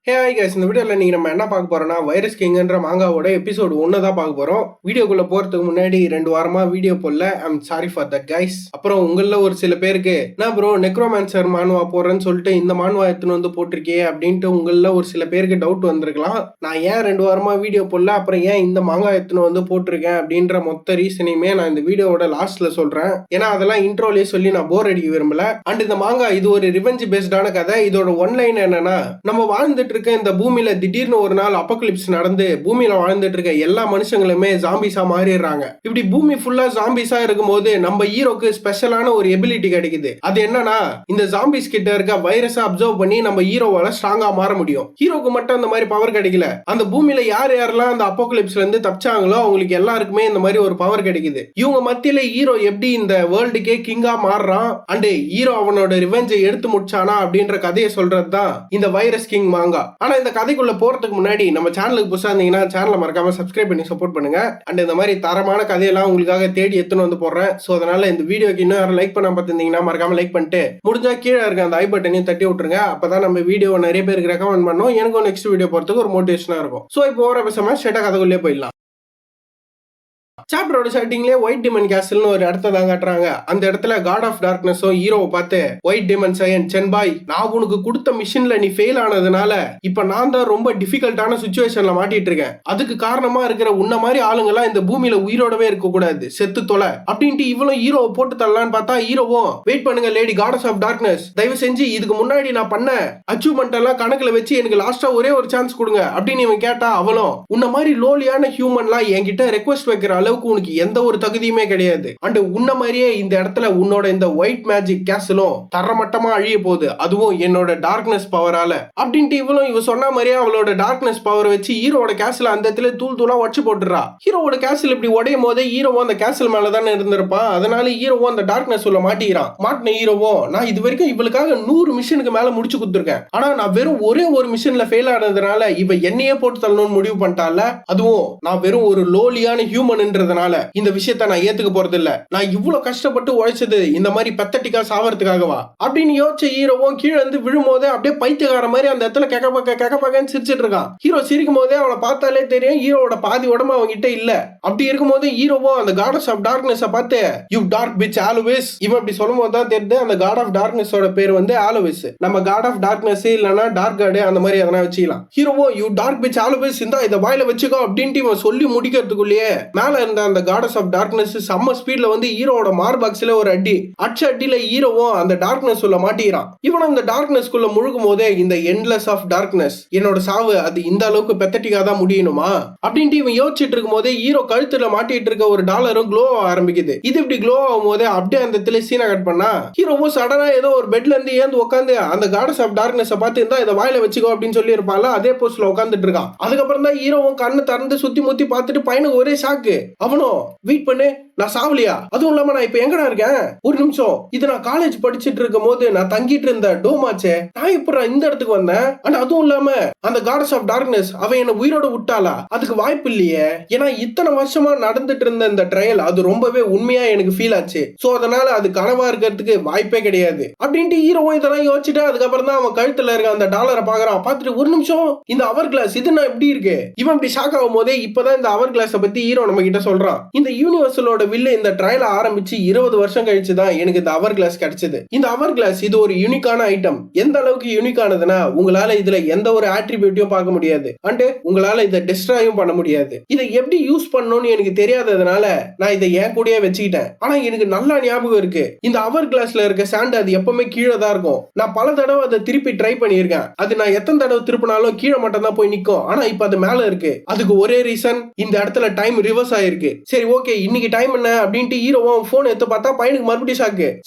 Hey hi guys, இந்த வீடியோல நீங்க நம்ம என்ன பார்க்க போறோம்னா வைரஸ் கிங்ன்ற மாங்காவோட எபிசோடு 1 தான் பார்க்க போறோம். வீடியோக்குள்ள போறதுக்கு முன்னாடி 2 வாரமா வீடியோ போடல. I'm sorry for that guys. அப்புறம் உங்கள ஒரு சில பேருக்கு நான் ப்ரோ நெக்ரோமான்சர் மானுவா போறேன்னு சொல்லிட்டு இந்த மானுவா எடுத்துன்னு வந்து போட்டிருக்கே அப்படின்ட்டு உங்கள ஒரு சில பேருக்கு டவுட் வந்திருக்கலாம். நான் ஏன் 2 வாரமா வீடியோ போடல, அப்புறம் ஏன் இந்த மாங்கா எடுத்துன்னு வந்து போட்டிருக்கேன் அப்படின்ற மொத்த ரீசனையுமே நான் இந்த வீடியோவோட லாஸ்ட்ல சொல்றேன். ஏன்னா அதெல்லாம் இன்ட்ரோலயே சொல்லி நான் போர் அடிக்க விரும்பல. அண்ட் இந்த மாங்கா இது ஒரு ரிவெஞ்ச் பேஸ்டான கதை. இதோட ஒன்லைன் என்னன்னா, நம்ம வாழ்ந்துட்டு இருக்க இந்த பூமியில திடீர்னு ஒரு நாள் அப்போகலிப்ஸ் நடந்து பூமியில வாழ்ந்துட்டு இருக்க எல்லா மனுஷங்களுமே ஜாம்பிஸா மாறிடுறாங்க. இப்படி பூமி ஃபுல்லா ஜாம்பிஸா இருக்கும்போது நம்ம ஹீரோக்கு ஸ்பெஷலான ஒரு எபிலிட்டி கிடைக்குது. அது என்னன்னா, இந்த ஜாம்பிஸ் கிட்ட இருக்க வைரஸை அப்சர்வ் பண்ணி நம்ம ஹீரோவால ஸ்ட்ராங்கா மாற முடியும். ஹீரோக்கு மட்டும் அந்த மாதிரி பவர் கிடைக்கல, அந்த பூமியில யார் யாரெல்லாம் அந்த அப்போகலிப்ஸ்ல இருந்து தப்பிச்சாங்களோ அவங்களுக்கு எல்லாருக்குமே இந்த மாதிரி ஒரு பவர் கிடைக்குது. இவங்க மத்தியில ஹீரோ எப்படி இந்த வேர்ல்டுக்கே கிங்கா மாறுறான் அண்ட் ஹீரோ அவனோட ரிவெஞ்சை எடுத்து முடிச்சானா அப்படின்ற கதையை சொல்றது தான் இந்த வைரஸ் கிங் மாங்கா. ஆனா இந்த கதைக்குள்ள போறதுக்கு முன்னாடி நம்ம சேனலுக்கு புதுசா இருந்தீங்கன்னா சேனலை மறக்காம சப்ஸ்கிரைப் பண்ணி சப்போர்ட் பண்ணுங்க. அண்ட் இந்த மாதிரி தரமான கதையெல்லாம் உங்களுக்காக தேடி எடுத்துன்னு வந்து போடுறேன். சோ அதனால இந்த வீடியோக்கு இன்னும் யாரும் லைக் பண்ண பார்த்திருந்தீங்கன்னா மறக்காம லைக் பண்ணிட்டு முடிஞ்சா கீழே இருக்க அந்த ஐ பட்டனையும் தட்டி விட்டுருங்க. அப்பதான் நம்ம வீடியோ நிறைய பேருக்கு ரெக்கமெண்ட் பண்ணோம், எனக்கும் நெக்ஸ்ட் வீடியோ போறதுக்கு ஒரு மோட்டிவேஷனா இருக்கும். சோ இப்போ ஓர பேசாம ஸ்ட்ரைட்டா கதைக்குள்ளே போயிடலாம். சாப்டரோட ஸ்டார்டிங்லேயே ஒயிட் டிமன் கேசல்னு ஒரு இடத்த தான் காட்டுறாங்க. அந்த இடத்துல காட் ஆஃப் டார்க்னஸும் ஹீரோவை பார்த்து, ஒயிட் டிமன் சயன் சென்பாய், நான் உனக்கு கொடுத்த மிஷின்ல நீ ஃபெயில் ஆனதுனால இப்ப நான் தான் ரொம்ப டிஃபிகல்ட்டான சுச்சுவேஷன்ல மாட்டிட்டு இருக்கேன். அதுக்கு காரணமா இருக்கிற உன்ன மாதிரி ஆளுங்க எல்லாம் இந்த பூமியில உயிரோடவே இருக்க கூடாது, செத்து தொலை அப்படின்ட்டு இவளும் ஹீரோவை போட்டு தரலான்னு பார்த்தா, ஹீரோவும் வெயிட் பண்ணுங்க லேடி காடஸ் ஆஃப் டார்க்னஸ், தயவு செஞ்சு இதுக்கு முன்னாடி நான் பண்ண அச்சீவ்மெண்ட் எல்லாம் கணக்குல வச்சு எனக்கு லாஸ்டா ஒரே ஒரு சான்ஸ் கொடுங்க அப்படின்னு இவன் கேட்டா, அவளும் உன்ன மாதிரி லோலியான ஹியூமன்லாம் என்கிட்ட ரெக்வஸ்ட் வைக்கிற அளவுக்கு உனக்கு எந்த ஒரு தகுதியுமே கிடையாது. அண்ட் உன்ன மாதிரியே இந்த இடத்துல உன்னோட இந்த ஒயிட் மேஜிக் கேசலும் தரமட்டமா அழிய போகுது, அதுவும் என்னோட டார்க்னஸ் பவரால அப்படின்ட்டு இவளும் இவ சொன்ன மாதிரியே அவளோட டார்க்னஸ் பவர் வச்சு ஹீரோட கேசல் அந்த இடத்துல தூள் தூளா உடச்சு போட்டுறா. ஹீரோட கேசல் இப்படி உடையும் போதே ஹீரோவும் அந்த கேசல் மேலதானே இருந்திருப்பான். அதனால ஹீரோவும் அந்த டார்க்னஸ் உள்ள மாட்டிக்கிறான். மாட்டின ஹீரோவும், நான் இது வரைக்கும் இவளுக்காக 100 மிஷனுக்கு மேல முடிச்சு கொடுத்துருக்கேன், ஆனா நான் வெறும் ஒரே ஒரு மிஷன்ல ஃபெயில் ஆனதுனால இவ என்னையே போட்டு தள்ளணும்னு முடிவு பண்ணிட்டால, அதுவும் நான் வெறும் ஒரு லோலியான ஹியூமன்ன்றதுனால இந்த விஷயத்தை நான் ஏத்துக்க போறது இல்ல. நான் இவ்வளவு கஷ்டப்பட்டு உழைச்சது இந்த மாதிரி பத்தட்டிக்கா சாவறதுக்காகவா அப்படின்னு யோசிச்ச ஹீரோவும் கீழே இருந்து விழும்போதே அப்படியே பைத்தியக்கார மாதிரி அந்த இடத்துல கெக்கப்பக்கன்னு சிரிச்சிட்டு இருக்கான். ஹீரோ சிரிக்கும் போதே அவனை பார்த்தாலே தெரியும் ஹீரோட பாதி உடம்பு அவங்க கிட்ட இல்ல. அப்படி இருக்கும்போது ஹீரோவும் அந்த காடஸ் ஆஃப் டார்க்னஸ் பார்த்து, யூ டார்க் பிச் ஆலோவிஸ், இவன் அப்படி சொல்லும் போது தான் தெரியுது அந்த காட் ஆஃப் டார்க்னஸ் பேர் வந்து ஆலோவிஸ். நம்ம காட் ஆஃப் டார்க்னஸ் இல்லனா டார்க் கார்டு அந்த மாதிரி எதனா வச்சுக்கலாம். ஹீரோவும் யூ டார்க் பிச் ஆலோவிஸ், இந்த இதை வாயில வச்சுக்கோ அப்படின்ட்டு இவன் சொல்லி முடிக்கிறதுக்குள்ளேயே மேல இருந்த அந்த காடஸ் ஆஃப் டார்க்னஸ் செம்ம ஸ்பீட்ல வந்து ஹீரோவோட மார்பாக்ஸ்ல ஒரு அடியில ஹீரோவும் அந்த டார்க்னஸ் உள்ள மாட்டிக்கிறான். இவனும் இந்த டார்க்னஸ் குள்ள முழுகும் போதே இந்த எண்ட்லெஸ் ஆஃப் டார்க்னஸ், என்னோட சாவு அது இந்த அளவுக்கு பெத்தட்டிக்கா தான் முடியணுமா அப்படின்ட்டு இவன் யோசிச்சுட்டு இருக்கும் போதே ஹீரோ கழுத்துல மாட்டிட்டு இருக்க ஒரு டாலரும் க்ளோ ஆரம்பிக்குது. இது இப்படி க்ளோ ஆகும் போதே அப்படியே அந்த இடத்துல சீனா கட் பண்ணா ஹீரோவும் சடனா ஏதோ ஒரு பெட்ல இருந்து ஏந்து உட்காந்து அந்த காடஸ் ஆஃப் டார்க்னஸ் பார்த்து இருந்தா இதை வாயில வச்சுக்கோ அப்படின்னு சொல்லி இருப்பாங்க. அதே போஸ்ட்ல உட்காந்துட்டு இருக்கான். அதுக்கப்புறம் தான் ஹீரோவும் கண்ணு திறந்து சுத்தி முத்தி பார்த்துட்டு பையனுக்கு ஒரே ஷாக்கு. அவனும் வெயிட் பண்ணு, நான் சாவலியா, அதுவும் இல்லாம நான் இப்ப எங்கடா இருக்கேன், ஒரு நிமிஷம், இது நான் காலேஜ் படிச்சிட்டு இருக்கும் போது நான் தங்கிட்டு இருந்த டோமாச்சே, நான் இப்ப இந்த இடத்துக்கு வந்தேன். அண்ட் அதுவும் இல்லாம அந்த காடஸ் ஆஃப் டார்க்னஸ் அவ என்ன உயிரோட விட்டாளா, அதுக்கு வாய்ப்பு இல்லையே, ஏன்னா இத்தனை வருஷமா நடந்துட்டு இருந்த இந்த ட்ரையல் அது ரொம்பவே உண்மையா எனக்கு ஃபீல் ஆச்சு. சோ அதனால அது கனவா இருக்கிறதுக்கு வாய்ப்பே கிடையாது அப்படின்ட்டு ஹீரோவும் இதெல்லாம் யோசிச்சுட்டு அதுக்கப்புறம் தான் அவன் கழுத்துல இருக்க அந்த டாலரை பாக்குறான். பார்த்துட்டு ஒரு நிமிஷம், இந்த அவர் கிளாஸ் இது நான் எப்படி இருக்கு, இவன் இப்படி ஷாக் ஆகும் போதே இப்பதான் இந்த அவர் கிளாஸ் பத்தி ஹீரோ நம்ம கிட்ட சொல்றான். இந்த யூனிவர்சலோட வில்ல இந்த ட்ரையல் ஆரம்பிச்சு 20 வருஷம் கழிச்சு தான் எனக்கு இந்த அவர் கிளாஸ் கிடைச்சது. இந்த அவர் கிளாஸ் இது ஒரு யூனிக்கான ஐட்டம். எந்த அளவுக்கு யூனிக்கானதுன்னா, உங்களால இதுல எந்த ஒரு ஆட்ரிபியூட்டையும் பார்க்க முடியாது அண்ட் உங்களால இதை டிஸ்ட்ராயும் பண்ண முடியாது. இதை எப்படி யூஸ் பண்ணணும்னு எனக்கு தெரியாததுனால நான் இதை என் கூடயே வச்சுக்கிட்டேன். ஆனா எனக்கு நல்லா ஞாபகம் இருக்கு, இந்த அவர் கிளாஸ்ல இருக்க சாண்ட் அது எப்பவுமே கீழே தான் இருக்கும். நான் பல தடவை அதை திருப்பி ட்ரை பண்ணியிருக்கேன். அது நான் எத்தனை தடவை திருப்பினாலும் கீழே மட்டும் தான் போய் நிற்கும். ஆனா இப்ப அது மேல இருக்கு. அதுக்கு ஒரே ரீசன், இந்த இடத்துல டைம் ரிவர்ஸ் ஆயிருக்கு. சரி ஓகே, இன்னைக்கு டைம் என்ன அப்படின்ட்டு ஹீரோவும் போன் எடுத்து பார்த்தா பையனுக்கு மறுபடியும்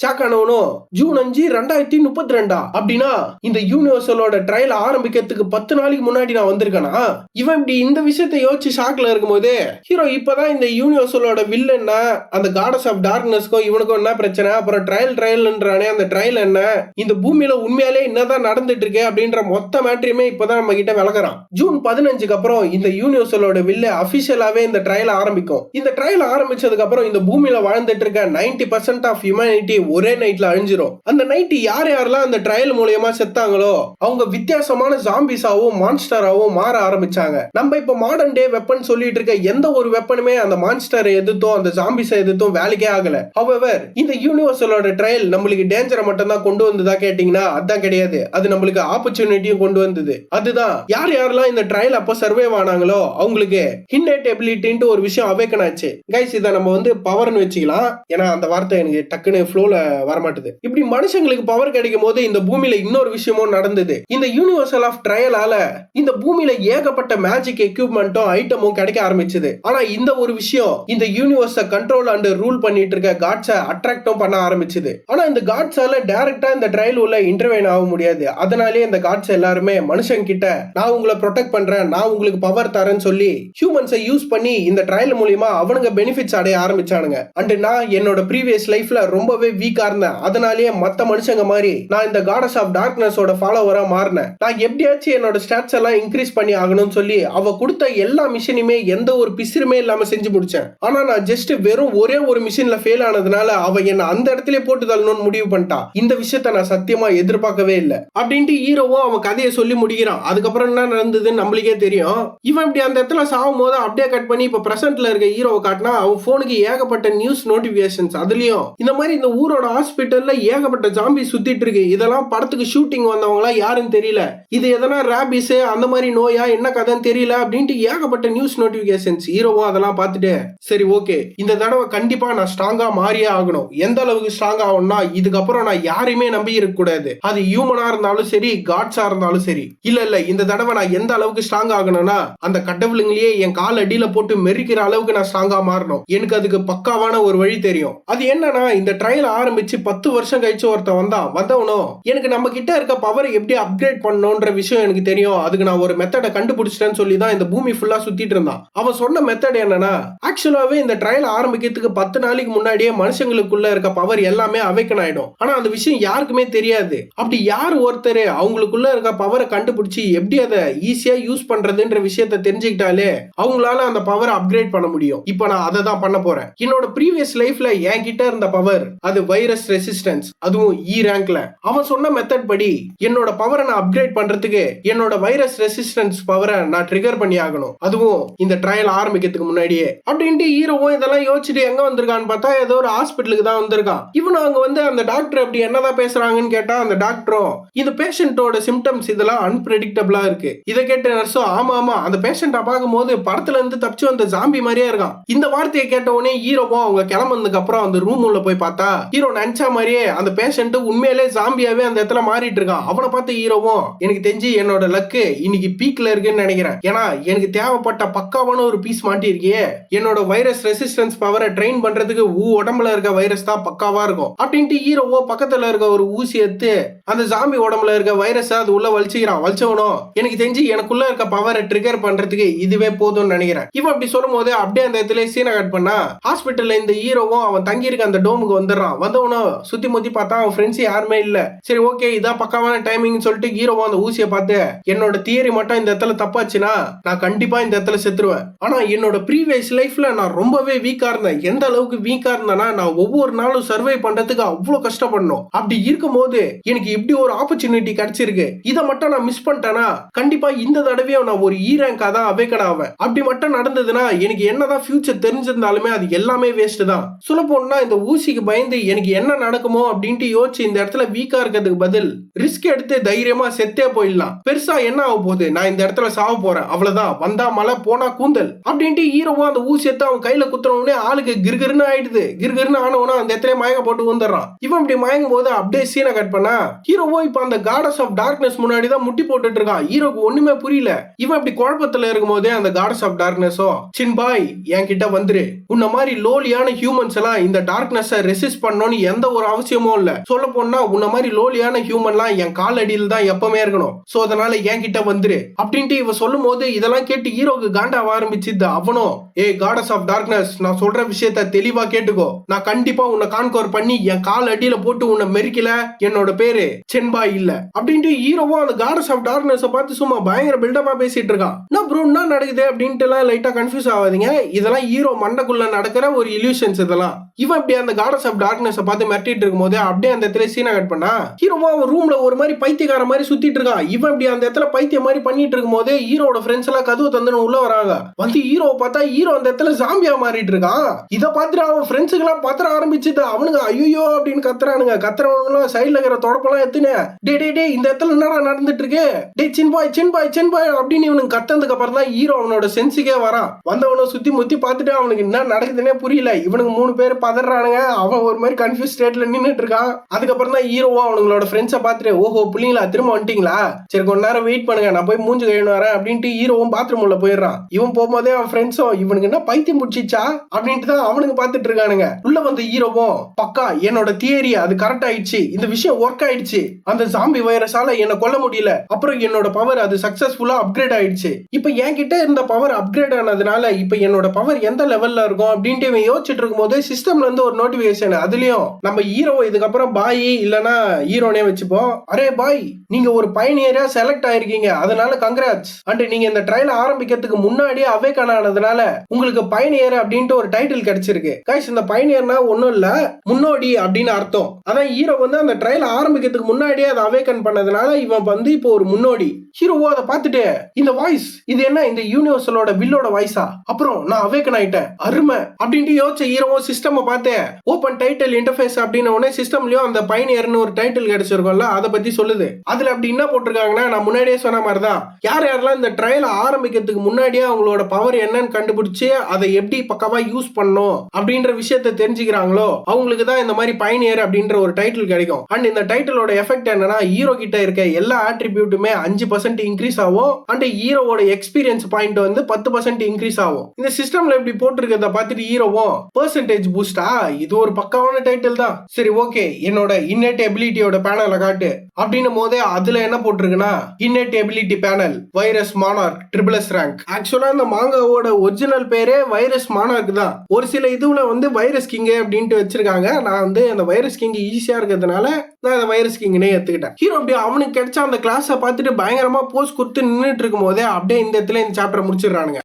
ஷாக் ஆனவனும், ஜூன் 5 2032 அப்படின்னா இந்த யூனிவர்சலோட ட்ரையல் ஆரம்பிக்கிறதுக்கு 10 நாளைக்கு முன்னாடி நான் வந்திருக்கேனா. இவன் இப்படி இந்த விஷயத்தை யோசிச்சு ஷாக்ல இருக்கும் போதே ஹீரோ இப்பதான் இந்த யூனிவர்சலோட வில்லன்னா அந்த காடஸ் ஆஃப் டார்க்னஸ்க்கும் இவனுக்கும் என்ன பிரச்சனை, அப்புறம் ட்ரையல்ன்றானே அந்த ட்ரையல் என்ன, இந்த பூமியில உண்மையாலே என்னதான் நடந்துட்டு இருக்கு அப்படின்ற மொத்த மேட்ரியுமே இப்பதான் நம்ம கிட்ட விளக்குறான். ஜூன் 15க்கு அப்புறம் இந்த யூனிவர்சலோட வில்ல அபிஷியலாவே இந்த ட்ரையல் ஆரம்பிக்கும். இந்த ட்ரையல் ஆரம்பிச்சதுக்கு அப்புறம் அதுக்கப்புறம் இந்த பூமியில வாழ்ந்துட்டு இருக்க 90% ஆஃப் ஹியூமனிட்டி ஒரே நைட்ல அழிஞ்சிரும். அந்த நைட் யார் யாரெல்லாம் அந்த ட்ரையல் மூலியமா செத்தாங்களோ அவங்க வித்தியாசமான ஜாம்பிஸாவும் மான்ஸ்டராவும் மாற ஆரம்பிச்சாங்க. நம்ம இப்ப மாடர்ன் டே வெப்பன் சொல்லிட்டு இருக்க எந்த ஒரு வெப்பனுமே அந்த மான்ஸ்டரை எதிர்த்தும் அந்த ஜாம்பிஸை எதிர்த்தும் வேலைக்கே ஆகல. However, இந்த யூனிவர்சலோட ட்ரையல் நம்மளுக்கு டேஞ்சரை மட்டும் தான் கொண்டு வந்ததா கேட்டீங்கன்னா அதான் கிடையாது. அது நம்மளுக்கு ஆப்பர்ச்சுனிட்டியும் கொண்டு வந்தது. அதுதான் யார் யாரெல்லாம் இந்த ட்ரையல் அப்ப சர்வைவ் ஆனாங்களோ அவங்களுக்கு இன்னேட் எபிலிட்டின்னு ஒரு விஷயம் அவேக்கன் ஆச்சு. கைஸ் இதை நம்ம பவர்னு வச்சுக்கலாம். ஏன்னா அந்த வார்த்தை எனக்கு டக்குன்னு ஃப்ளோல வரமாட்டுது. இப்படி மனுஷங்களுக்கு பவர் கிடைக்கும் போது இந்த பூமியில இன்னொரு விஷயமும் நடந்தது. இந்த யூனிவர்சல் ஆஃப் ட்ரையலால இந்த பூமியில ஏகப்பட்ட மேஜிக் எக்யூப்மெண்ட்டும் ஐட்டமும் கிடைக்க ஆரம்பிச்சது. ஆனா இந்த ஒரு விஷயம் இந்த யூனிவர்ஸை கண்ட்ரோல் அண்ட் ரூல் பண்ணிட்டு இருக்க காட்ஸை அட்ராக்டும் பண்ண ஆரம்பிச்சது. ஆனா இந்த காட்ஸால டைரக்டா இந்த ட்ரையல் உள்ள இன்டர்வென் ஆக முடியாது. அதனாலே இந்த காட்ஸ் எல்லாருமே மனுஷன் கிட்ட நான் உங்களை ப்ரொடெக்ட் பண்றேன், நான் உங்களுக்கு பவர் தரேன்னு சொல்லி ஹியூமன்ஸை யூஸ் பண்ணி இந்த ட்ரையல் மூலியமா அவனுங்க பெனிஃபிட்ஸ் அடைய ஆரம்பிச்சானுங்க. அண்ட் நான் என்னோட ப்ரீவியஸ் லைஃப்ல ரொம்பவே வீக்கா இருந்தேன். அதனாலேயே மத்த மனுஷங்க மாதிரி நான் இந்த காடஸ் ஆஃப் டார்க்னஸோட ஃபாலோவரா மாறினேன். நான் எப்படியாச்சும் என்னோட ஸ்டாட்ஸ் எல்லாம் இன்க்ரீஸ் பண்ணி ஆகணும்னு சொல்லி அவ கொடுத்த எல்லா மிஷினுமே எந்த ஒரு பிசிறுமே இல்லாம செஞ்சு முடிச்சேன். ஆனா நான் ஜஸ்ட் வெறும் ஒரே ஒரு மிஷின்ல ஃபெயில் ஆனதுனால அவ என்ன அந்த இடத்துல போட்டு தள்ளணும்னு முடிவு பண்ணிட்டா. இந்த விஷயத்த நான் சத்தியமா எதிர்பார்க்கவே இல்லை அப்படின்ட்டு ஹீரோவும் அவன் கதையை சொல்லி முடிக்கிறான். அதுக்கப்புறம் என்ன நடந்ததுன்னு நம்மளுக்கே தெரியும். இவன் இப்படி அந்த இடத்துல சாகும் போது அப்படியே கட் பண்ணி இப்ப பிரசன்ட்ல இருக்க ஹீரோவை காட்டினா அவன் போனுக்கு ஏகப்பட்ட நியூஸ் நோட்டிபிகேஷன்ஸ். அதுலயும் இந்த மாதிரி இந்த ஊரோட ஹாஸ்பிட்டல்ல ஏகப்பட்ட ஜாம்பி சுத்திட்டு இருக்கு. இதெல்லாம் படத்துக்கு ஷூட்டிங் வந்தவங்களா யாருன்னு தெரியல. இது எதனா ராபிஸ் அந்த மாதிரி நோயா என்ன கதைன்னு தெரியல அப்படின்ட்டு ஏகப்பட்ட நியூஸ் நோட்டிபிகேஷன்ஸ். ஹீரோவும் அதெல்லாம் பார்த்துட்டு சரி ஓகே இந்த தடவை கண்டிப்பா நான் ஸ்ட்ராங்கா மாறியே ஆகணும். எந்த அளவுக்கு ஸ்ட்ராங் ஆகணும்னா இதுக்கப்புறம் நான் யாரையுமே நம்பி இருக்க கூடாது. அது ஹியூமனா இருந்தாலும் சரி காட்ஸா இருந்தாலும் சரி. இல்ல இந்த தடவை நான் எந்த அளவுக்கு ஸ்ட்ராங் ஆகணும்னா அந்த கடவுளுங்களையே என் கால் அடியில போட்டு மெரிக்கிற அளவுக்கு நான் ஸ்ட்ராங்கா மாறணும். எனக்கு அதுக்கு பக்காவான ஒரு வழி தெரியும். அது என்னன்னா இந்த ட்ரையல் ஆரம்பிச்சு 10 வருஷம் கழிச்சு ஒருத்தன் வந்தவனும் எனக்கு நம்ம கிட்ட இருக்க பவர் எப்படி அப்கிரேட் பண்ணணும்ன்ற விஷயம் எனக்கு தெரியும். அதுக்கு நான் ஒரு மெத்தடை கண்டுபிடிச்சிட்டேன்னு சொல்லி தான் இந்த பூமி ஃபுல்லா சுத்திட்டு இருந்தான். அவன் சொன்ன மெத்தட் என்னன்னா ஆக்சுவலாவே இந்த ட்ரையல் ஆரம்பிக்கிறதுக்கு 10 நாளைக்கு முன்னாடியே மனுஷங்களுக்குள்ள இருக்க பவர் எல்லாமே அவேக்கன் ஆயிடும். ஆனா அந்த விஷயம் யாருக்குமே தெரியாது. அப்படி யார் ஒருத்தர் அவங்களுக்குள்ள இருக்க பவரை கண்டுபிடிச்சு எப்படி அதை ஈஸியா யூஸ் பண்றதுன்ற விஷயத்தை தெரிஞ்சுக்கிட்டாலே அவங்களால அந்த பவரை அப்கிரேட் பண்ண முடியும். இப்ப நான் அதை தான் பண்ண போறேன். என்னோட ப்ரீவியஸ் லைஃப்ல என் கிட்ட இருந்த பவர் அது வைரஸ் ரெசிஸ்டன்ஸ், அதுவும் இ ரேங்க்ல. அவன் சொன்ன மெத்தட் படி என்னோட பவரை நான் அப்கிரேட் பண்றதுக்கு என்னோட வைரஸ் ரெசிஸ்டன்ஸ் பவரை நான் ட்ரிகர் பண்ணி ஆகணும். அதுவும் இந்த ட்ரையல் ஆரம்பிக்கிறதுக்கு முன்னாடியே அப்படின்ட்டு ஹீரோவும் இதெல்லாம் யோசிச்சுட்டு எங்க வந்திருக்கான்னு பார்த்தா ஏதோ ஒரு ஹாஸ்பிட்டலுக்கு தான் வந்திருக்கான். இவனும் அங்க அந்த டாக்டர் அப்படி என்னதான் பேசுறாங்கன்னு கேட்டா அந்த டாக்டரும் இந்த பேஷண்டோட சிம்டம்ஸ் இதெல்லாம் அன்பிரெடிக்டபிளா இருக்கு. இதை கேட்ட நர்ஸும் ஆமா அந்த பேஷண்ட பார்க்கும் போது படத்துல இருந்து தப்பிச்சு வந்த ஜாம்பி மாதிரியே இருக்கான். இந்த வார்த்தையை கேட்ட உடனே ஹீரோவும் அவங்க கிளம்புனதுக்கு அப்புறம் அந்த ரூம் உள்ள போய் பார்த்தா ஹீரோ நினைச்ச மாதிரியே அந்த பேஷண்ட் உண்மையிலே ஜாம்பியாவே அந்த இடத்துல மாறிட்டு இருக்கான். அவனை பார்த்து ஹீரோவும் எனக்கு தெரிஞ்சு என்னோட லக்கு இன்னைக்கு பீக்ல இருக்குன்னு நினைக்கிறேன். ஏன்னா எனக்கு தேவைப்பட்ட பக்காவான ஒரு பீஸ் மாட்டிருக்கியே. என்னோட வைரஸ் ரெசிஸ்டன்ஸ் பவரை ட்ரெயின் பண்றதுக்கு உடம்புல இருக்க வைரஸ் தான் பக்காவா இருக்கும் அப்படின்ட்டு ஹீரோவோ பக்கத்துல இருக்க ஒரு ஊசி எடுத்து அந்த ஜாம்பி உடம்புல இருக்க வைரஸ் அது உள்ள வலிச்சுக்கிறான். வலிச்சவனும் எனக்கு தெரிஞ்சு எனக்குள்ள இருக்க பவரை ட்ரிகர் பண்றதுக்கு இதுவே போதும்னு நினைக்கிறேன். இவன் அப்படி சொல்லும் போது அப்படியே அந்த இடத்துல சீனை கட் பண்ணா ஹாஸ்பிட்டல்ல இந்த ஹீரோவும் அவன் தங்கி இருக்க அந்த டோமுக்கு வந்துடுறான். வந்தவனும் சுத்தி முத்தி பார்த்தா அவன் ஃப்ரெண்ட்ஸ் யாருமே இல்ல. சரி ஓகே இதான் பக்காவான டைமிங் சொல்லிட்டு ஹீரோவும் அந்த ஊசியை பார்த்து என்னோட தியரி மட்டும் இந்த இடத்துல தப்பாச்சுன்னா நான் கண்டிப்பா இந்த இடத்துல செத்துருவேன். ஆனா என்னோட ப்ரீவியஸ் லைஃப்ல நான் ரொம்பவே வீக்கா இருந்தேன். எந்த அளவுக்கு வீக்கா இருந்தேன்னா நான் ஒவ்வொரு நாளும் சர்வை பண்றதுக்கு அவ்வளவு கஷ்டப்படணும். அப்படி இருக்கும் போது எனக்கு இப்படி ஒரு ஆப்பர்ச்சுனிட்டி கிடைச்சிருக்கு. இதை மட்டும் நான் மிஸ் பண்ணிட்டேன்னா கண்டிப்பா இந்த தடவையும் நான் ஒரு இ ரேங்கா தான் அவேக்கன் ஆவேன். அப்படி மட்டும் நடந்ததுன்னா எனக்கு என்னதான் ஃபியூச்சர் தெரிஞ்சிருந்தாலுமே அது எல்லாமே வேஸ்ட் தான். சொல்ல போனா இந்த ஊசிக்கு பயந்து எனக்கு என்ன நடக்குமோ அப்படின்ட்டு யோசிச்சு இந்த இடத்துல வீக்கா இருக்கிறதுக்கு பதில் ரிஸ்க் எடுத்து தைரியமா செத்தே போயிடலாம். பெருசா என்ன ஆக போகுது, நான் இந்த இடத்துல சாவ போறேன் அவ்வளவுதான், வந்தா மழை போனா கூந்தல் அப்படின்ட்டு ஹீரோவும் அந்த ஊசி எடுத்து அவன் கையில குத்துறவனே ஆளுக்கு கிர்கிர்னு ஆயிடுது. கிர்கிர்னு ஆனவனா அந்த இடத்துல மயங்க போட்டு வந்துடுறான். இவன் இப்படி மயங்கும் போது அப்படியே சீனை கட் பண்ணா ஹீரோவோ இப்ப அந்த காடஸ் ஆஃப் டார்க்னஸ் முன்னாடி தான் முட்டி போட்டுட்டு இருக்கான். ஹீரோக்கு ஒண்ணுமே புரியல. இவன் இப்படி குழப்பத்துல இருக்கும் போதே அந்த காடஸ் ஆஃப் டார்க்னஸும் சின்பாய் என் கிட்ட வந்துரு, உன்ன மாதிரி லோலியான ஹியூமன்ஸ் எல்லாம் இந்த டார்க்னஸ் ரெசிஸ்ட் பண்ணணும்னு எந்த ஒரு அவசியமும் இல்ல. சொல்ல போனா உன்ன மாதிரி லோலியான ஹியூமன்லாம் என் கால் அடியில் தான் எப்பவுமே இருக்கணும். சோ அதனால என் கிட்ட வந்துரு அப்படின்ட்டு இவ சொல்லும் போது இதெல்லாம் கேட்டு ஹீரோக்கு காண்டாவ ஆரம்பிச்சுது. அவனும் காடஸ் ஆஃப் டார்க்னஸ் நான் சொல்ற விஷயத்த தெளிவா கேட்டுக்கோ, நான் கண்டிப்பா உன்னை கான்கோர் பண்ணி என் கால் அடியில போட்டு உன்னை மெரிக்கல, என்னோட பேரு சென்பாய் இல்ல அப்படின்ட்டு ஹீரோவும் அந்த காடஸ் ஆஃப் டார்க்னஸ் பார்த்து சும்மா பயங்கர பில்டப்பா பேசிட்டு இருக்கான். நான் ப்ரோ என்ன நடக்குது அப்படின்ட்டு எல்லாம் லைட்டா கன்ஃபியூஸ் ஆகாதீங்க. இதெல்லாம் ஹீரோ மண்டக்குள்ள நடக்கிற ஒரு இல்யூஷன்ஸ் இதெல்லாம். இவன் இப்படி அந்த காடஸ் ஆஃப் டார்க்னஸ் பார்த்து மிரட்டிட்டு இருக்கும் போது அப்படியே அந்த இடத்துல சீனா கட் பண்ணா ஹீரோவா அவன் ரூம்ல ஒரு மாதிரி பைத்தியக்கார மாதிரி சுத்திட்டு இருக்கான். இவன் இப்படி அந்த இடத்துல பைத்தியம் மாதிரி பண்ணிட்டு இருக்கும் போது ஹீரோட ஃப்ரெண்ட்ஸ் எல்லாம் கதவு தந்துன்னு உள்ள வராங்க. வந்து ஹீரோவை பார்த்தா ஹீரோ அந்த இடத்துல ஜாம்பியா மாறிட்டு இருக்கான். இதை பார்த்துட்டு அவன் ஃப்ரெண்ட்ஸுக்கு எல்லாம் பத்திர ஆரம்பிச்சுட்டு அவனுங்க ஐயோ அப்படின்னு கத்துறானுங்க. கத்துறவனுங்களும் சைட்ல இருக்கிற தொடப்பெல்லாம் எத்துனே டே டே டே இந்த இடத்துல என்னடா நடந்துட்டு இருக்கு, டே சின் பாய் சின் பாய் சின் பாய் அப்படின்னு இவனுக்கு கத்ததுக்கு அப்புறம் தான் ஹீரோ அவனோட சென்ஸுக்கே வரான். வந்தவனை சுத்தி முத்தி பார்த்துட்டு அவனுக்கு என்ன நடக்குதுன்னே புரியல. இவனுக்கு 3 பேர் பதறானுங்க. அவன் ஒரு மாதிரி கன்ஃபியூஸ் ஸ்டேட்ல நின்னுட்டு இருக்கான். அதுக்கப்புறம் தான் ஹீரோவா அவங்களோட ஃப்ரெண்ட்ஸை பார்த்துட்டு ஓஹோ புள்ளிங்களா திரும்ப வந்துட்டீங்களா, சரி கொஞ்ச நேரம் வெயிட் பண்ணுங்க நான் போய் மூஞ்சி கழுவின்னு வரேன் அப்படின்ட்டு ஹீரோவும் பாத்ரூம் உள்ள போயிடுறான். இவன் போகும்போதே அவன் ஃப்ரெண்ட்ஸும் இவனுக்கு என்ன பைத்தியம் முடிச்சிச்சா அப்படின்ட்டு தான் அவனுக்கு பார்த்துட்டு இருக்கானுங்க. உள்ள வந்த ஹீரோவும் பக்கா என்னோட தியரி அது கரெக்ட் ஆயிடுச்சு, இந்த விஷயம் ஒர்க் ஆயிடுச்சு, அந்த ஜாம்பி வைரஸால என்ன கொல்ல முடியல, அப்புறம் என்னோட பவர் அது சக்சஸ்ஃபுல்லா அப்கிரேட் ஆயிடுச்சு. இப்ப என்கிட்ட இருந்த பவர் அப்கிரேட் ஆனதுனால இப்ப என்னோட பவர் எந்த லெவல்ல இருக்கும் அப்படின்ட்டு இவன் யோசிச்சுட்டு இருக்கும் போது சிஸ்டம்ல இருந்து ஒரு நோட்டிபிகேஷன். அதுலயும் நம்ம ஹீரோ இதுக்கப்புறம் பாய் இல்லனா ஹீரோனே வச்சுப்போம். அரே பாய் நீங்க ஒரு பயணியரா செலக்ட் ஆயிருக்கீங்க, அதனால கங்க்ராட்ஸ். அண்ட் நீங்க இந்த ட்ரையல் ஆரம்பிக்கிறதுக்கு முன்னாடியே அவேக்கன் ஆனதுனால உங்களுக்கு பயணியர் அப்படின்ட்டு ஒரு டைட்டில் கிடைச்சிருக்கு. கைஸ் இந்த பயணியர்னா ஒண்ணும் இல்ல முன்னோடி அப்படின்னு அர்த்தம். அதான் ஹீரோ வந்து அந்த ட்ரையல் ஆரம்பிக்கிறதுக்கு முன்னாடியே அதை அவேக்கன் பண்ணதுனால இவன் வந்து இப்போ ஒரு முன்னோடி. ஹீரோவோ அதை பார்த்துட்டு இந்த வாய்ஸ் இது என்ன இந்த யூனிவர்சலோட வில்லோட வாய்ஸா, அப்புறம் நான் அவேக்கன் ஆயிட்டேன் அருமை அப்படின்ட்டு யோசிச்ச ஹீரோவோ சிஸ்டம் பார்த்து ஓபன் டைட்டில் இன்டர்ஃபேஸ் அப்படின்னு உடனே சிஸ்டம்லயும் அந்த பயணியர்னு ஒரு டைட்டில் கிடைச்சிருக்கும்ல அதை பத்தி சொல்லுது. அதுல அப்படி என்ன போட்டிருக்காங்கன்னா நான் முன்னாடியே சொன்ன மாதிரிதான் யார் யாரெல்லாம் இந்த ட்ரையல் ஆரம்பிக்கிறதுக்கு முன்னாடியே அவங்களோட பவர் என்னன்னு கண்டுபிடிச்சு அதை எப்படி பக்கவா யூஸ் பண்ணணும் அப்படின்ற விஷயத்த தெரிஞ்சுக்கிறாங்களோ அவங்களுக்கு தான் இந்த மாதிரி பயணியர் அப்படின்ற ஒரு டைட்டில் கிடைக்கும். அண்ட் இந்த டைட்டிலோட எஃபெக்ட் என்னன்னா ஹீரோ கிட்ட இருக்க எல்லா ஆட்ரிபியூட்டுமே 5% இன்க்ரீஸ் ஆகும். அண்ட் ஹீரோவோட எக்ஸ்பீரியன்ஸ் பாயிண்ட் வந்து 10% இன்க்ரீஸ் ஆகும். இந்த சிஸ்டம்ல எப்படி போட்டிருக்கிறத பார்த்துட்டு ஹீரோவும் பெர்சன்டேஜ் பூஸ்டா இது ஒரு பக்காவான டைட்டில் தான், சரி ஓகே என்னோட இன்னேட் எபிலிட்டியோட பேனலை காட்டு அப்படின்னும் போதே அதுல என்ன போட்டிருக்குன்னா innate ability panel virus monarch triple S rank. ஆக்சுவலா இந்த மாங்காவோட ஒரிஜினல் பேரே வைரஸ் மானார்க் தான். ஒரு சில இதுல வந்து வைரஸ் கிங் அப்படின்ட்டு வச்சிருக்காங்க. நான் வந்து அந்த வைரஸ் கிங் ஈஸியா இருக்கிறதுனால நான் அந்த வைரஸ் கிங்னே எடுத்துக்கிட்டேன். ஹீரோ அப்படியே அவனுக்கு கிடைச்ச அந்த கிளாஸை பார்த்துட்டு பயங்கரமா போஸ் கொடுத்து நின்றுட்டு இருக்கும் போதே அப்படியே இந்த இடத்துல இந்த சாப்டர் முடிச்சிடறானுங்க.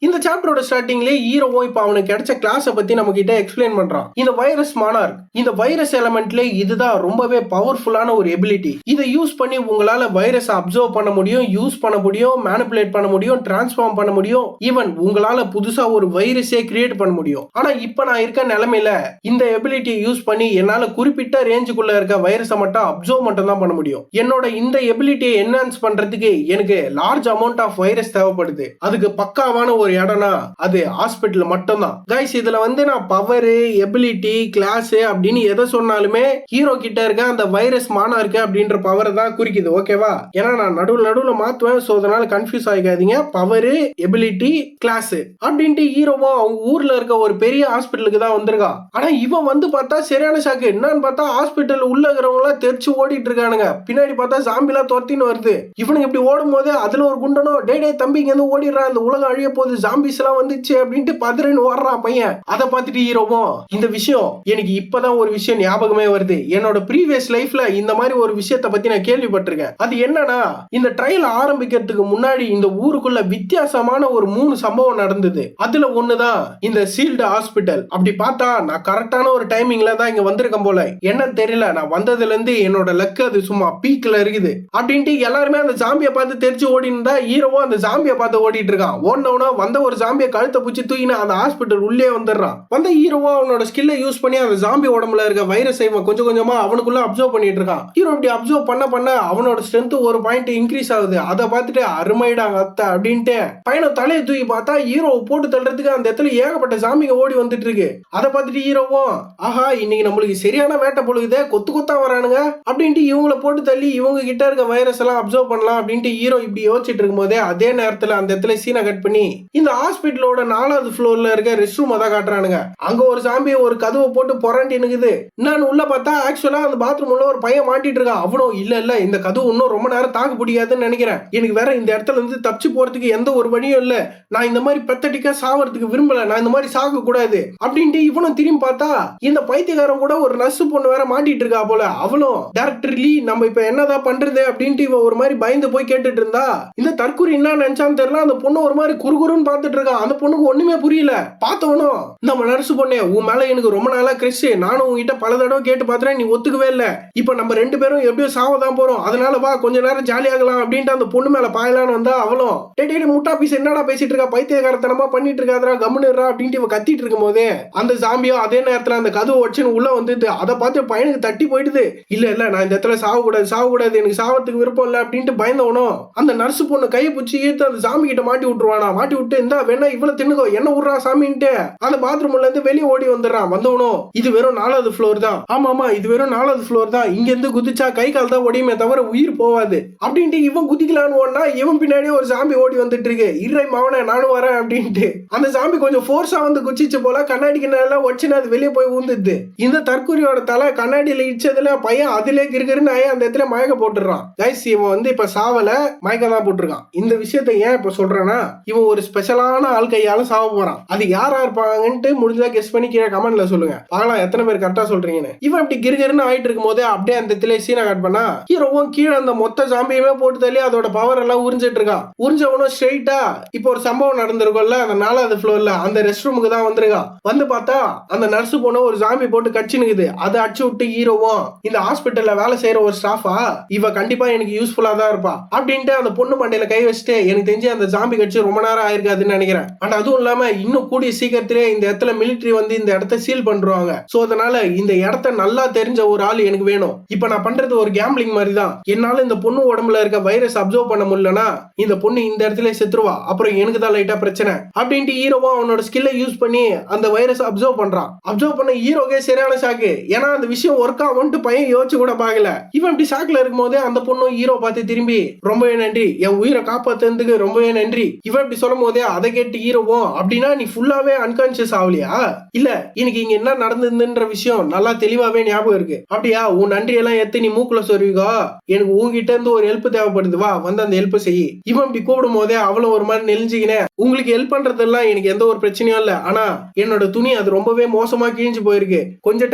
இந்த சாப்டரோட ஸ்டார்டிங்லேயே ஹீரோவும் இப்ப அவனுக்கு கிடைச்ச கிளாஸை பத்தி நம்ம கிட்ட எக்ஸ்பிளைன் பண்றான். இந்த வைரஸ் மானார்க் இந்த வைரஸ் எலமெண்ட்ல இதுதான் ரொம்பவே பவர்ஃபுல்லான ஒரு எபிலிட்டி. இதை யூஸ் பண்ணி உங்களால வைரஸ் அப்சர்வ் பண்ண முடியும், யூஸ் பண்ண முடியும், மேனிபுலேட் பண்ண முடியும், டிரான்ஸ்ஃபார்ம் பண்ண முடியும், ஈவன் உங்களால புதுசா ஒரு வைரஸே கிரியேட் பண்ண முடியும். ஆனா இப்ப நான் இருக்க நிலைமையில இந்த எபிலிட்டியை யூஸ் பண்ணி என்னால குறிப்பிட்ட ரேஞ்சுக்குள்ள இருக்க வைரஸை மட்டும் அப்சர்வ் மட்டும் தான் பண்ண முடியும். என்னோட இந்த எபிலிட்டியை என்ஹான்ஸ் பண்றதுக்கு எனக்கு லார்ஜ் அமௌண்ட் ஆஃப் வைரஸ் தேவைப்படுது. அதுக்கு பக்காவான ஒரு இடம்னா அது ஹாஸ்பிட்டல் மட்டும் தான். கைஸ் இதுல வந்து நான் பவர் எபிலிட்டி கிளாஸ் அப்படின்னு எதை சொன்னாலுமே ஹீரோ கிட்ட இருக்க அந்த வைரஸ் மானார்க் அப்படின்ற பவரை தான் குறிக்குது. ஓகேவா? ஏன்னா நான் நடுவுல மாத்துவேன், சோ அதனால கன்ஃபியூஸ் ஆகாதீங்க. பவர் எபிலிட்டி கிளாஸ் அப்படின்ட்டு ஹீரோவோ அவங்க ஊர்ல இருக்க ஒரு பெரிய ஹாஸ்பிட்டலுக்கு தான் வந்திருக்கான். ஆனா இவன் வந்து பார்த்தா சரியான ஷாக்கு. என்னன்னு பார்த்தா ஹாஸ்பிட்டல் உள்ள இருக்கிறவங்க எல்லாம் தெரிச்சு ஓடிட்டு இருக்கானுங்க. பின்னாடி பார்த்தா ஜாம்பிலா துரத்தின்னு வருது. இவனுக்கு இப்படி ஓடும் போது அதுல ஒரு குண்டனோ டே டே தம்பி இங்க இருந்து ஓடிடுறா, இந்த உலகம் அழிய போகுது, ஜாம்பிஸ் எல்லாம் வந்துச்சு அப்படின்ட்டு பதறன்னு ஓடுறான் பையன். அதை பார்த்துட்டு ஹீரோவும் இந்த விஷயம் எனக்கு இப்பதான் ஒரு விஷயம் ஞாபகமே வருது. என்னோட ப்ரீவியஸ் லைஃப்ல இந்த மாதிரி ஒரு விஷயத்தை பத்தி நான் கேள்விப்பட்டிருக்கேன். அது என்னன்னா இந்த ட்ரையல் ஆரம்பிக்கிறதுக்கு முன்னாடி இந்த ஊருக்குள்ள வித்தியாசமான ஒரு 3 சம்பவம் நடந்தது. அதுல ஒண்ணுதான் இந்த சீல்டு ஹாஸ்பிட்டல். அப்படி பார்த்தா நான் கரெக்டான ஒரு டைமிங்ல தான் இங்க வந்திருக்கேன் போல. என்ன தெரியல, நான் வந்ததுல இருந்து என்னோட லக்கு அது சும்மா பீக்ல இருக்குது அப்படின்ட்டு எல்லாருமே அந்த ஜாம்பியை பார்த்து தெரிச்சு ஓடி இருந்தா ஹீரோவும் அந்த ஜாம்பியை பார்த்து ஓடிட்டு இருக்கான். ஓடனவனா வந்த ஒரு ஜாம்பியை கழுத்தை பிடிச்சி தூக்கினா அந்த ஹாஸ்பிட்டல் உள்ளே வந்துடுறான். வந்த ஹீரோவா அவனோட ஸ்கில்லை யூஸ் பண்ணி அந்த ஜாம்பி உடம்புல இருக்க வைரஸை கொஞ்சம் கொஞ்சமா அவனுக்குள்ள அப்சர்வ் பண்ணிட்டு இருக்கான். ஹீரோ அப்படி அப்சர்வ் பண்ண அவனோட ஸ்ட்ரென்த் ஒரு பாயிண்ட் இன்க்ரீஸ் ஆகுது. அதை பார்த்துட்டு அருமைடாங்க அத்தை அப்படின்ட்டு பையனை தலையை தூக்கி பார்த்தா ஹீரோவை போட்டு தள்ளுறதுக்கு அந்த இடத்துல ஏகப்பட்ட ஜாம்பிங்க ஓடி வந்துட்டு இருக்கு. அதை பார்த்துட்டு ஹீரோவும் ஆஹா இன்னைக்கு நம்மளுக்கு சரியான வேட்டை பொழுகுதே, கொத்து கொத்தா வரானுங்க அப்படின்ட்டு இவங்களை போட்டு தள்ளி இவங்க கிட்ட இருக்க வைரஸ் எல்லாம் அப்சர்வ் பண்ணலாம் அப்படின்ட்டு ஹீரோ இப்படி யோசிச்சுட்டு இருக்கும் போதே அதே நேரத்துல அந்த இடத்துல சீனை கட் பண்ணி இந்த ஹாஸ்பிட்டலோட 4வது ஃப்ளோர்ல இருக்க ரெஸ்ட் ரூம் தான் காட்டுறானுங்க. அங்க ஒரு சாம்பியை ஒரு கதவை போட்டு புரண்டி நிக்குது. நான் உள்ள பார்த்தா ஆக்சுவலா அந்த பாத்ரூம் உள்ள ஒரு பையன் மாட்டிட்டு இருக்கான். அவனும் இல்ல இந்த கதவு இன்னும் ரொம்ப நேரம் தாக்கு பிடிக்காதுன்னு நினைக்கிறேன், எனக்கு வேற இந்த இடத்துல இருந்து தப்பிச்சு போறதுக்கு எந்த ஒரு வழியும் இல்ல, நான் இந்த மாதிரி பெத்தட்டிக்கா சாவறதுக்கு விரும்பல, நான் இந்த மாதிரி சாக கூடாது அப்படின்ட்டு இவனும் திரும்பி பார்த்தா இந்த பைத்தியக்காரன் கூட ஒரு நர்ஸ் பொண்ணு வேற மாட்டிட்டு இருக்கா போல. அவளும் டைரக்டர்லி நம்ம இப்ப என்னதான் பண்றது அப்படின்ட்டு இவன் ஒரு மாதிரி பயந்து போய் கேட்டுட்டு இருந்தா இந்த தற்கொலை என்ன நினைச்சான்னு தெரியல. அந்த பொண்ணு ஒரு மாதிரி குறுகுறுன்னு பாத்துட்டு இருக்கான். அந்த பொண்ணுக்கு ஒண்ணுமே புரியல. பார்த்தவனும் நம்ம நர்ஸ் பொண்ணே உன் மேல எனக்கு ரொம்ப நாளா கிரஷ், நானும் உங்ககிட்ட பல தடவை கேட்டு பாத்துறேன், நீ ஒத்துக்கவே இல்ல. இப்ப நம்ம 2 பேரும் எப்படியோ சாவதான் போறோம், அதனால வா கொஞ்ச நேரம் ஜாலியாகலாம் அப்படின்ட்டு அந்த பொண்ணு மேல பாயலான்னு வந்தா அவளும் டே முட்டா பீஸ் என்னடா பேசிட்டு இருக்கா, பைத்தியக்காரத்தனமா பண்ணிட்டு இருக்காதரா, கம்முனுறா அப்படின்ட்டு இவ கத்திட்டு இருக்கும் போதே அந்த ஜாம்பியோ அதே நேரத்துல அந்த கதவு வச்சுன்னு உள்ள வந்துட்டு அதை பார்த்து பையனுக்கு தட்டி போயிடுது. இல்ல நான் இந்த இடத்துல சாவக்கூடாது, எனக்கு சாவத்துக்கு விருப்பம் இல்ல அப்படின்ட்டு பயந்தவனும் அந்த நர்ஸ் பொண்ணு கையை பிடிச்சி ஈர்த்து அந்த சாமி கிட்ட மாட்டி விட்டுருவானா. மாட்டி விட்டு இந்த வேணா இவ்வளவு தின்னுக்கோ, என்ன விடுறா சாமின்ட்டு அந்த பாத்ரூம்ல இருந்து வெளியே ஓடி வந்துடுறான். வந்தவனும் இது வெறும் 4வது ஃப்ளோர் தான், ஆமா இது வெறும் 4வது ஃப்ளோர் தான், இங்க இருந்து குதிச்சா கை கால் தான் ஒடியுமே தவிர உயிர் போவாது அப்படின்ட்டு இவன் குதிக்கலான்னு ஓடனா இவன் பின்னாடியே ஒரு சாம்பி ஓடி வந்துட்டு இருக்கு. இறை மவனே நானும் வரேன் அப்படின்ட்டு அந்த சாம்பி கொஞ்சம் ஃபோர்ஸா வந்து குச்சிச்சு போல, கண்ணாடிக்கு நல்லா ஒச்சுன்னு அது வெளியே போய் ஊந்துது. இந்த தற்கொலையோட தலை கண்ணாடியில இடிச்சதுல பையன் அதிலே கிருகிருன்னு அந்த இடத்துல மயக்க போட்டுறான். கைஸ் இவன் வந்து இப்ப சாவல, மயக்கம் தான் போட்டிருக்கான். இந்த விஷயத்த ஏன் இப்ப சொல்றேன்னா இவன் ஒரு ஸ்பெஷலான ஆள் கையால சாவ போறான். அது யாரா இருப்பாங்கன்ட்டு முடிஞ்சா கெஸ் பண்ணி கீழே கமெண்ட்ல சொல்லுங்க, பார்க்கலாம் எத்தனை பேர் கரெக்டா சொல்றீங்கன்னு. இவன் இப்படி கிருகிருன்னு ஆயிட்டு இருக்கும் போது அப்படியே அந்த இடத்துல சீனா கட் பண்ணா ஹீரோவும் கீழே அந்த மொத்த சாம்பியுமே போட்டு தள்ளி அதோட பவர் எல்லாம் உறிஞ்சிட்டு இருக்கான். உறிஞ்சவனும் ஸ்ட்ரெயிட்டா இப்போ ஒரு சம்பவம் நடந்திருக்கும்ல அந்த 4வது ஃப்ளோர்ல அந்த ரெஸ்ட் ரூமுக்கு தான் வந்திருக்கான். வந்து பார்த்தா அந்த நர்ஸ் போன ஒரு ஜாம்பி போட்டு கட்சினுக்குது. அதை அடிச்சு விட்டு ஹீரோவும் இந்த ஹாஸ்பிட்டல்ல வேலை செய்யற ஒரு ஸ்டாஃபா இவ கண்டிப்பா எனக்கு யூஸ்ஃபுல்லா தான் இருப்பா அப்படின்ட்டு அந்த பொண்ணு மண்டையில கை வச்சுட்டு எனக்கு தெரிஞ்சு அந்த ஜாம்பி கட்சி ரொம்ப நேரம் ஆயிருக்காதுன்னு நினைக்கிறேன். அண்ட் அதுவும் இல்லாம இன்னும் கூடிய சீக்கிரத்திலே இந்த இடத்துல மிலிட்டரி வந்து இந்த இடத்த சீல் பண்றாங்க. சோ அதனால இந்த இடத்த நல்லா தெரிஞ்ச ஒரு ஆள் எனக்கு வேணும். இப்ப நான் பண்றது ஒரு கேம்பிளிங் மாதிரி தான். என்னால இந்த பொண்ணு உடம்புல இருக்க வைரஸ் அப்சர்வ் பண்ண முடியலனா இந்த பொண்ணு இந்த இடத்துல செத்துருவா, அப்புறம் எனக்கு தான் லைட்டா பிரச்சனை அப்படின்ட்டு ஹீரோவா அவனோட ஸ்கில்லை யூஸ் பண்ணி அந்த வைரஸ் அப்சர்வ் பண்றான். அப்சர்வ் பண்ண ஹீரோக்கே சரியான ஷாக்கு. ஏன்னா அந்த விஷயம் ஒர்க் ஆகும்னு பையன் யோசிச்சு கூட பாக்கல. இவன் இப்படி ஷாக்ல இருக்கும் போதே அந்த பொண்ணு ஹீரோ பார்த்து திரும்பி ரொம்பவே நன்றி, என் உயிரை காப்பாத்துறதுக்கு ரொம்பவே நன்றி. இவன் இப்படி சொல்லும் போதே அதை கேட்டு ஹீரோவும் அப்படின்னா நீ ஃபுல்லாவே அன்கான்சியஸ் ஆகலையா, இல்ல எனக்கு இங்க என்ன நடந்ததுன்ற விஷயம் நல்லா தெளிவாவே ஞாபகம் இருக்கு, அப்படியா உன் நன்றி எல்லாம் எத்து நீ மூக்குல சொருவிக்கோ, எனக்கு உங்ககிட்ட இருந்து ஒரு ஹெல்ப் தேவைப்படுது, வா வந்து அந்த ஹெல்ப் செய். இவன் இப்படி கூப்பிடும் போதே அவளும் ஒரு மாதிரி நெலிஞ்சுக்கினேன், உங்களுக்கு ஹெல்ப் பண்றதெல்லாம் எனக்கு எந்த ஒரு பிரச்சனையும் இல்ல, ஆனா என்னோட துணி அது ரொம்பவே மோசமா கிழிஞ்சு போயிருக்கு, கொஞ்சம்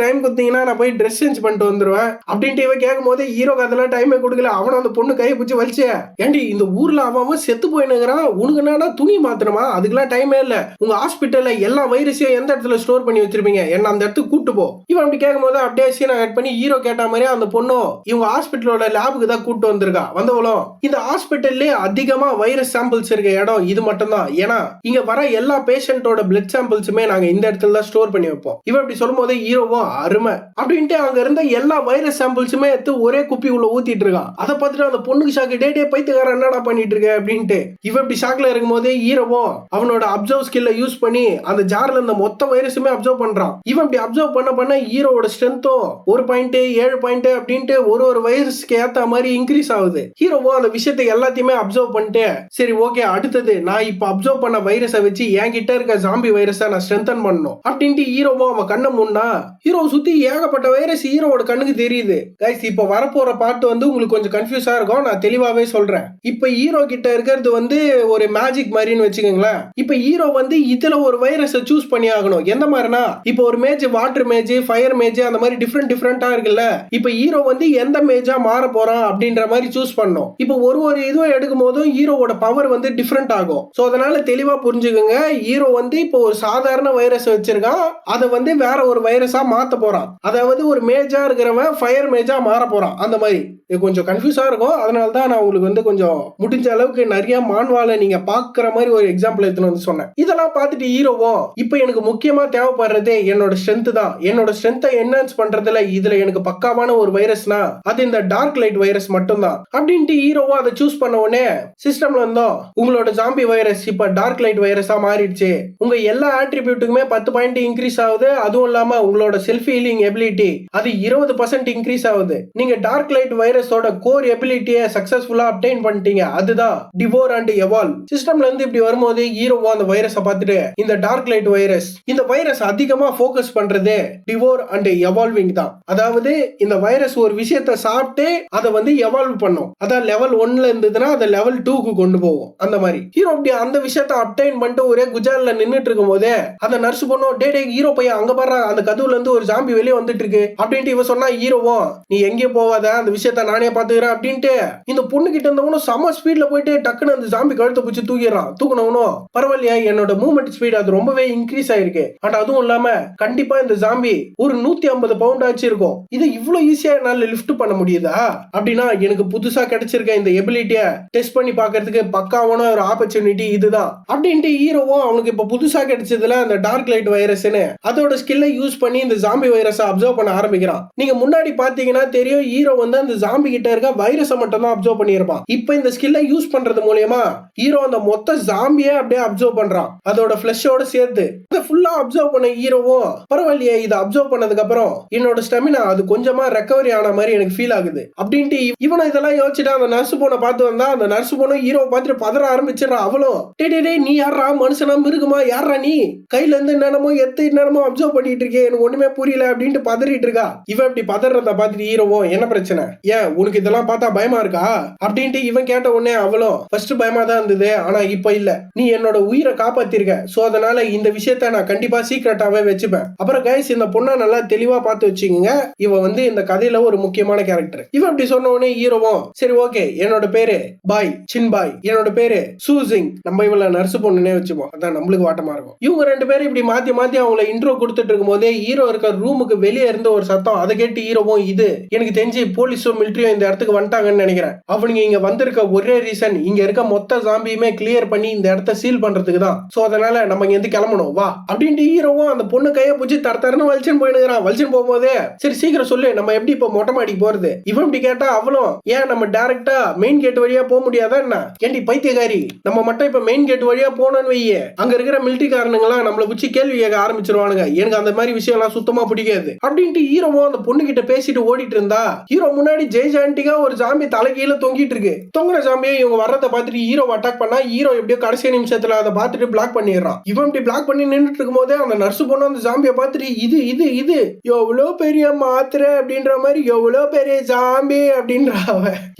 டைம் கொடுத்தீங்கன்னா நான் போய் ட்ரெஸ் சேஞ்ச் பண்ணிட்டு வந்துருவேன் அப்படின்ட்டு இவன் கேட்கும் போதே ஹீரோக்கு அதெல்லாம் டைமே கொடுக்கல. அவன் அந்த பொண்ணு கையை பிடிச்சி வலிச்சே, ஏண்டி இந்த ஊர்ல அவன் செத்து போயினுங்கிறான், உனக்கு என்னன்னா துணி மாத்தணுமா, அதுக்கெல்லாம் டைமே இல்ல, உங்க ஹாஸ்பிட்டல்ல எல்லா வைரஸையும் எந்த இடத்துல ஸ்டோர் பண்ணி வச்சிருப்பீங்க, என்ன அந்த இடத்துக்கு கூட்டு போ. இவன் அப்படி கேட்கும் போது அப்படியே சீனை கட் பண்ணி ஹீரோ கேட்ட மாதிரி அந்த பொண்ணும் இவங்க ஹாஸ்பிட்டலோட லேபுக்கு தான் கூட்டு வந்திருக்கா. வந்தவளும் இந்த ஹாஸ்பிட்டல்லே அதிகமா வைரஸ் சாம்பிள்ஸ் இருக்க இடம் இது மட்டும் தான், ஏன்னா இங்க வர எல்லா பேஷண்டோட பிளட் சாம்பிள்ஸுமே நாங்க இந்த இடத்துல தான் ஸ்டோர் பண்ணி வைப்போம். இவன் இப்படி சொல்லும் போதே ஹீரோவும் அருமை அப்படின்ட்டு அங்க இருந்த எல்லா வைரஸ் சாம்பிள்ஸுமே எடுத்து ஒரே குப்பி உள்ள ஊத்திட்டு இருக்கான். அதை பார்த்துட்டு அந்த பொண்ணுக்கு ஷாக்கு, டே பைத்தியக்காரன் என்னடா பண்ணிட்டு இருக்க அப்படின்ட்டு. இவன் இப்படி ஷாக்ல இருக்கும் போதே ஹீரோவும் அவனோட அப்சர்வ் ஸ்கில்ல யூஸ் பண்ணி அந்த ஜார்ல இருந்த மொத்த வைரஸுமே அப்சர்வ் பண்றான். இவன் இப்படி அப்சர்வ் பண்ண ஹீரோட ஸ்ட்ரென்த்தும் 1 பாயிண்ட் 7 பாயிண்ட் அப்படின்ட்டு ஒரு வைரஸ்க்கு ஏத்த மாதிரி இன்க்ரீஸ் ஆகுது. ஹீரோவும் அந்த விஷயத்தை எல்லாத்தையுமே அப்சர்வ் பண்ணிட்டு சரி ஓகே அடுத்தது நான் இப்ப அப்சர்வ் பண்ண வைரஸை வச்சு என் கிட்ட இருக்க ஜாம்பி வைரஸை நான் ஸ்ட்ரென்தன் பண்ணணும் அப்படின்ட்டு ஹீரோவும் அவன் கண்ணை முன்னா ஹீரோ சுத்தி ஏகப்பட்ட வைரஸ் ஹீரோவோட கண்ணுக்கு தெரியுது. கைஸ் இப்ப வரப்போற பாட்டு வந்து உங்களுக்கு கொஞ்சம் கன்ஃபியூஸா இருக்கும், நான் தெளிவாவே சொல்றேன். இப்ப ஹீரோ கிட்ட இருக்கிறது வந்து ஒரு மேஜிக் மாதிரின்னு வச்சுக்கோங்களேன். இப்ப ஹீரோ வந்து இதுல ஒரு வைரஸை சூஸ் பண்ணி ஆகணும். எந்த மாதிரினா இப்ப ஒரு மேஜ் வாட்டர் மேஜ், ஃபயர் மேஜ் அந்த மாதிரி டிஃப்ரெண்டா இருக்குல்ல. இப்ப ஹீரோ வந்து எந்த மேஜா மாற போறான் அப்படின்ற மாதிரி சூஸ் பண்ணும். இப்ப ஒரு இதுவும் எடுக்கும் போதும் ஹீரோவோட பவர் வந்து டிஃப்ரெண்ட் ஆகும். சோ அதனால தெளிவா புரிஞ்சுக்கோங்க, ஹீரோ வந்து இப்போ ஒரு சாதாரண வைரஸ் வச்சிருக்கான், அதை வந்து வேற ஒரு வைரஸா மாத்த போறான். அதாவது ஒரு மேஜா இருக்கிறவன் ஃபயர் மேஜா மாற போறான். அந்த மாதிரி இது கொஞ்சம் கன்ஃபியூஸா இருக்கும். அதனால தான் நான் உங்களுக்கு வந்து கொஞ்சம் முடிஞ்ச அளவுக்கு நிறைய மான்வால நீங்க பாக்குற மாதிரி ஒரு எக்ஸாம்பிள் எடுத்துன்னு வந்து சொன்னேன். இதெல்லாம் பார்த்துட்டு ஹீரோவும் இப்ப எனக்கு முக்கியமா தேவைப்படுறதே என்னோட ஸ்ட்ரென்த் தான். என்னோட ஸ்ட்ரென்த்தை என்ஹான்ஸ் பண்றதுல இதுல எனக்கு பக்காவான ஒரு வைரஸ்னா அது இந்த டார்க் லைட் வைரஸ் மட்டும் தான் அப்படின்ட்டு ஹீரோவும் அதை சூஸ் பண்ண உடனே சிஸ்டம்ல இருந்தோம் உங்களோட ஜாம்பி வைரஸ் இப்ப டார்க் லைட் வைரஸா மாறிடுச்சு, உங்க எல்லா ஆட்ரிபியூட்டுக்குமே 10 பாயிண்ட் இன்க்ரீஸ் ஆகுது, அதுவும் இல்லாம உங்களோட செல்ஃப் ஹீலிங் எபிலிட்டி அது 20% இன்க்ரீஸ் ஆகுது, நீங்க டார்க் லைட் வைரஸோட கோர் எபிலிட்டியை சக்சஸ்ஃபுல்லா அப்டைன் பண்ணிட்டீங்க, அதுதான் டிவோர் அண்ட் எவால்வ். சிஸ்டம்ல இருந்து இப்படி வரும்போது ஹீரோவும் அந்த வைரஸை பார்த்துட்டு இந்த டார்க் லைட் வைரஸ் இந்த வைரஸ் அதிகமா போக்கஸ் பண்றது டிவோர் அண்ட் எவால்விங் தான். அதாவது இந்த வைரஸ் ஒரு விஷயத்தை சாப்பிட்டு அதை வந்து எவால்வ் பண்ணும். அதான் லெவல் 1ல இருந்ததுன்னா அதை லெவல் 2க்கு கொண்டு போகும். அந்த மாதிரி ஹீரோ அப்படி அந்த விஷயத்தை அப்டைன் பண்ணிட்டு ஒரே குஜால்ல நின்னுட்டு இருக்கும் போதே அந்த நர்ஸ் பொண்ணும் டே ஹீரோ பையன் அங்க பாரு அந்த கதவுல இருந்து ஒரு ஜாம்பி வெளியே வந்துட்டு இருக்கு அப்படின்ட்டு இவ சொன்னா ஹீரோவும் நீ எங்கே போவாத அந்த விஷயத்த நானே பாத்துக்கிறேன் அப்படின்ட்டு இந்த பொண்ணு கிட்ட இருந்தவனும் செம ஸ்பீட்ல போயிட்டு டக்குன்னு அந்த ஜாம்பி கழுத்தை பிடிச்சி தூக்கிடுறான். தூக்கின பண்ணணும், பரவாயில்லையா என்னோட மூவ்மெண்ட் ஸ்பீட் அது ரொம்பவே இன்க்ரீஸ் ஆயிருக்கு. அண்ட் அதுவும் இல்லாம கண்டிப்பா இந்த ஜாம்பி ஒரு 150 பவுண்ட் ஆச்சு இருக்கும். இதை இவ்வளவு ஈஸியா என்னால லிஃப்ட் பண்ண முடியுதா அப்படின்னா எனக்கு புதுசா கிடைச்சிருக்க இந்த எபிலிட்டிய டெஸ்ட் பண்ணி பாக்குறதுக்கு பக்காவான ஒரு ஆப்பர்ச்சுனிட்டி இதுதான் அப்படின்ட்டு ஹீரோவும் அவனுக்கு இப்ப புதுசா கிடைச்சதுல அந்த டார்க் லைட் வைரஸ்னு அதோட ஸ்கில்லை யூஸ் பண்ணி இந்த ஜாம்பி வைரஸை அப்சர்வ் பண்ண ஆரம்பிக்கிறான். நீங்க முன்னாடி பாத்தீங்கன்னா தெரியும், ஹீரோ வந்து அந்த ஜாம்பி கிட்ட இருக்க வைரஸை மட்டும் தான் அப்சர்வ் பண்ணியிருப்பான். இப்ப இந்த ஸ்கில்லை யூஸ் பண்றது மூலமா ஹீரோ அந்த மொத்த ஜாம்பியை அப்படியே அப்சர்வ் பண்றான், அதோட ஃபிளஷோட சேர்த்து. இதை ஃபுல்லா அப்சர்வ் பண்ண ஹீரோவும் பரவாயில்லையே இதை அப்சர்வ் பண்ணதுக்கு அப்புறம் என்னோட ஸ்டெமினா அது கொஞ்சமா ரெக்கவரி ஆன மாதிரி எனக்கு ஃபீல் ஆகுது அப்படின்ட்டு இவனை இதெல்லாம் யோசிச்சுட்டு அந்த நர்ஸ் போனை பார்த்து வந்தா அந்த நர்ஸ் போன ஹீரோ பார்த்துட்டு பதற ஆரம்பிச்சிடறான். அவளும் டே நீ யாரா, மனுஷனா மிருகமா, யாரா நீ, கையில இருந்து என்னமோ என்னமோ அப்சர்வ் பண்ணிட்டு இருக்கே, எனக்கு ஒண்ணுமே புரியல அப்படின்ட்டு பதறிட்டு இருக்கா. இவன் இப்படி பதறத பார்த்துட்டு ஹீரோவும் என்ன பிரச்சனை, ஏன் உனக்கு இதெல்லாம் பார்த்தா பயமா இருக்கா அப்படின்ட்டு இவன் கேட்ட உடனே அவளும் ஃபர்ஸ்ட் பயமா தான் இருந்தது, ஆனா இப்ப இல்ல, நீ என்னோட உயிரை காப்பாத்திருக்க, சோ அதனால இந்த விஷயத்த நான் கண்டிப்பா சீக்ரெட்டாவே வச்சுப்பேன். அப்புறம் கைஸ் இந்த பொண்ணை நல்லா தெளிவா பார்த்து வச்சுக்கோங்க, இவ வந்து இந்த கதையில ஒரு முக்கியமான கேரக்டர். இவன் இப்படி சொன்ன உடனே ஹீரோவும் சரி ஓகே என்னோட பேரு பாய், சின் பாய், என்னோட பேரு சூசிங், நம்ம இவள நர்ஸ் பொண்ணுனே வச்சுப்போம், அதான் நம்மளுக்கு வாட்டமா இருக்கும். இவங்க ரெண்டு பேரும் இப்படி மாத்தி மாத்தி அவங்களை இன்ட்ரோ கொடுத்துட்டு இருக்கும் போதே ஹீரோ இருக்க ரூமுக்கு வெளியே இருந்த ஒரு சத்தம், அதை கேட்டு ஹீரோவும் இது எனக்கு தெரிஞ்சு போலீஸும் மிலிட்டரியும் இந்த இடத்துக்கு வந்துட்டாங்கன்னு நினைக்கிறேன், அவனுங்க இங்க வந்திருக்க ஒரே ரீசன் இங்க இருக்க மொத்த ஜாம்பியுமே கிளியர் பண்ணி இந்த இடத்த சீல் பண்றதுக்கு தான், சோ அதனால நம்ம இங்க இருந்து கிளம்பணும் வா அப்படின்ட்டு ஹீரோவும் அந்த பொண்ணு கையை பிடிச்சி தரத்தரன்னு வலிச்சுன்னு போயிடுறான். வலிச்சுன்னு போகும்போதே சரி சீக்கிரம் சொல்லு நம்ம எப்படி இப்ப மொட்டை மாடிக்கு போறது, இவன் இப்படி கேட்டா அவளும் ஏன் நம்ம டைரக்டா மெயின் கேட் வழியா போக முடியாதா என்ன, ஏண்டி பைத்தியக்காரி, நம்ம மட்டும் இப்ப மெயின் கேட் வழியா போனோன்னு வையே அங்க இருக்கிற மிலிட்டரி காரணங்களாம் நம்மளை பிடிச்சி கேள்வி கேட்க ஆரம்பிச்சிருவானுங்க, எனக்கு அந்த மாதிரி விஷயம் எல்லாம் சுத்தமா பிடிக்காது அப்படின்ட்டு ஹீரோவும் அந்த பொண்ணு கிட்ட பேசிட்டு ஓடிட்டு இருந்தா ஹீரோ முன்னாடி ஜெய்ஜாண்டிகா ஒரு ஜாம்பி தலைகீழ தொங்கிட்டு இருக்கு. தொங்குற ஜாம்பியை இவங்க வர்றதை பார்த்துட்டு ஹீரோ அட்டாக் பண்ணா ஹீரோ எப்படியோ கடைசி நிமிஷத்துல அதை பார்த்துட்டு பிளாக் பண்ணிடுறான். இவன் இப்படி பிளாக் பண்ணி நின்றுட்டு இருக்கும் போதே அந்த நர்ஸ் பொண்ணு அந்த ஜாம்பியை பார்த்துட்டு இது இது இது எவ்வளவு பெரிய மாத்திரை அப்படின்ற மாதிரி எவ்வளவு பெரிய ஜாம்பி அப்படின்ற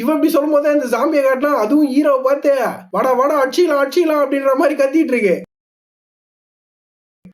இவன் இப்படி சொல்லும் போதே அந்த ஜாம்பியை காட்டினா அதுவும் ஹீரோவை பார்த்து வாடா வாடா அடிச்சிலாம் அடிச்சிலாம் அப்படின்ற மாதிரி கத்திட்டு இருக்கு.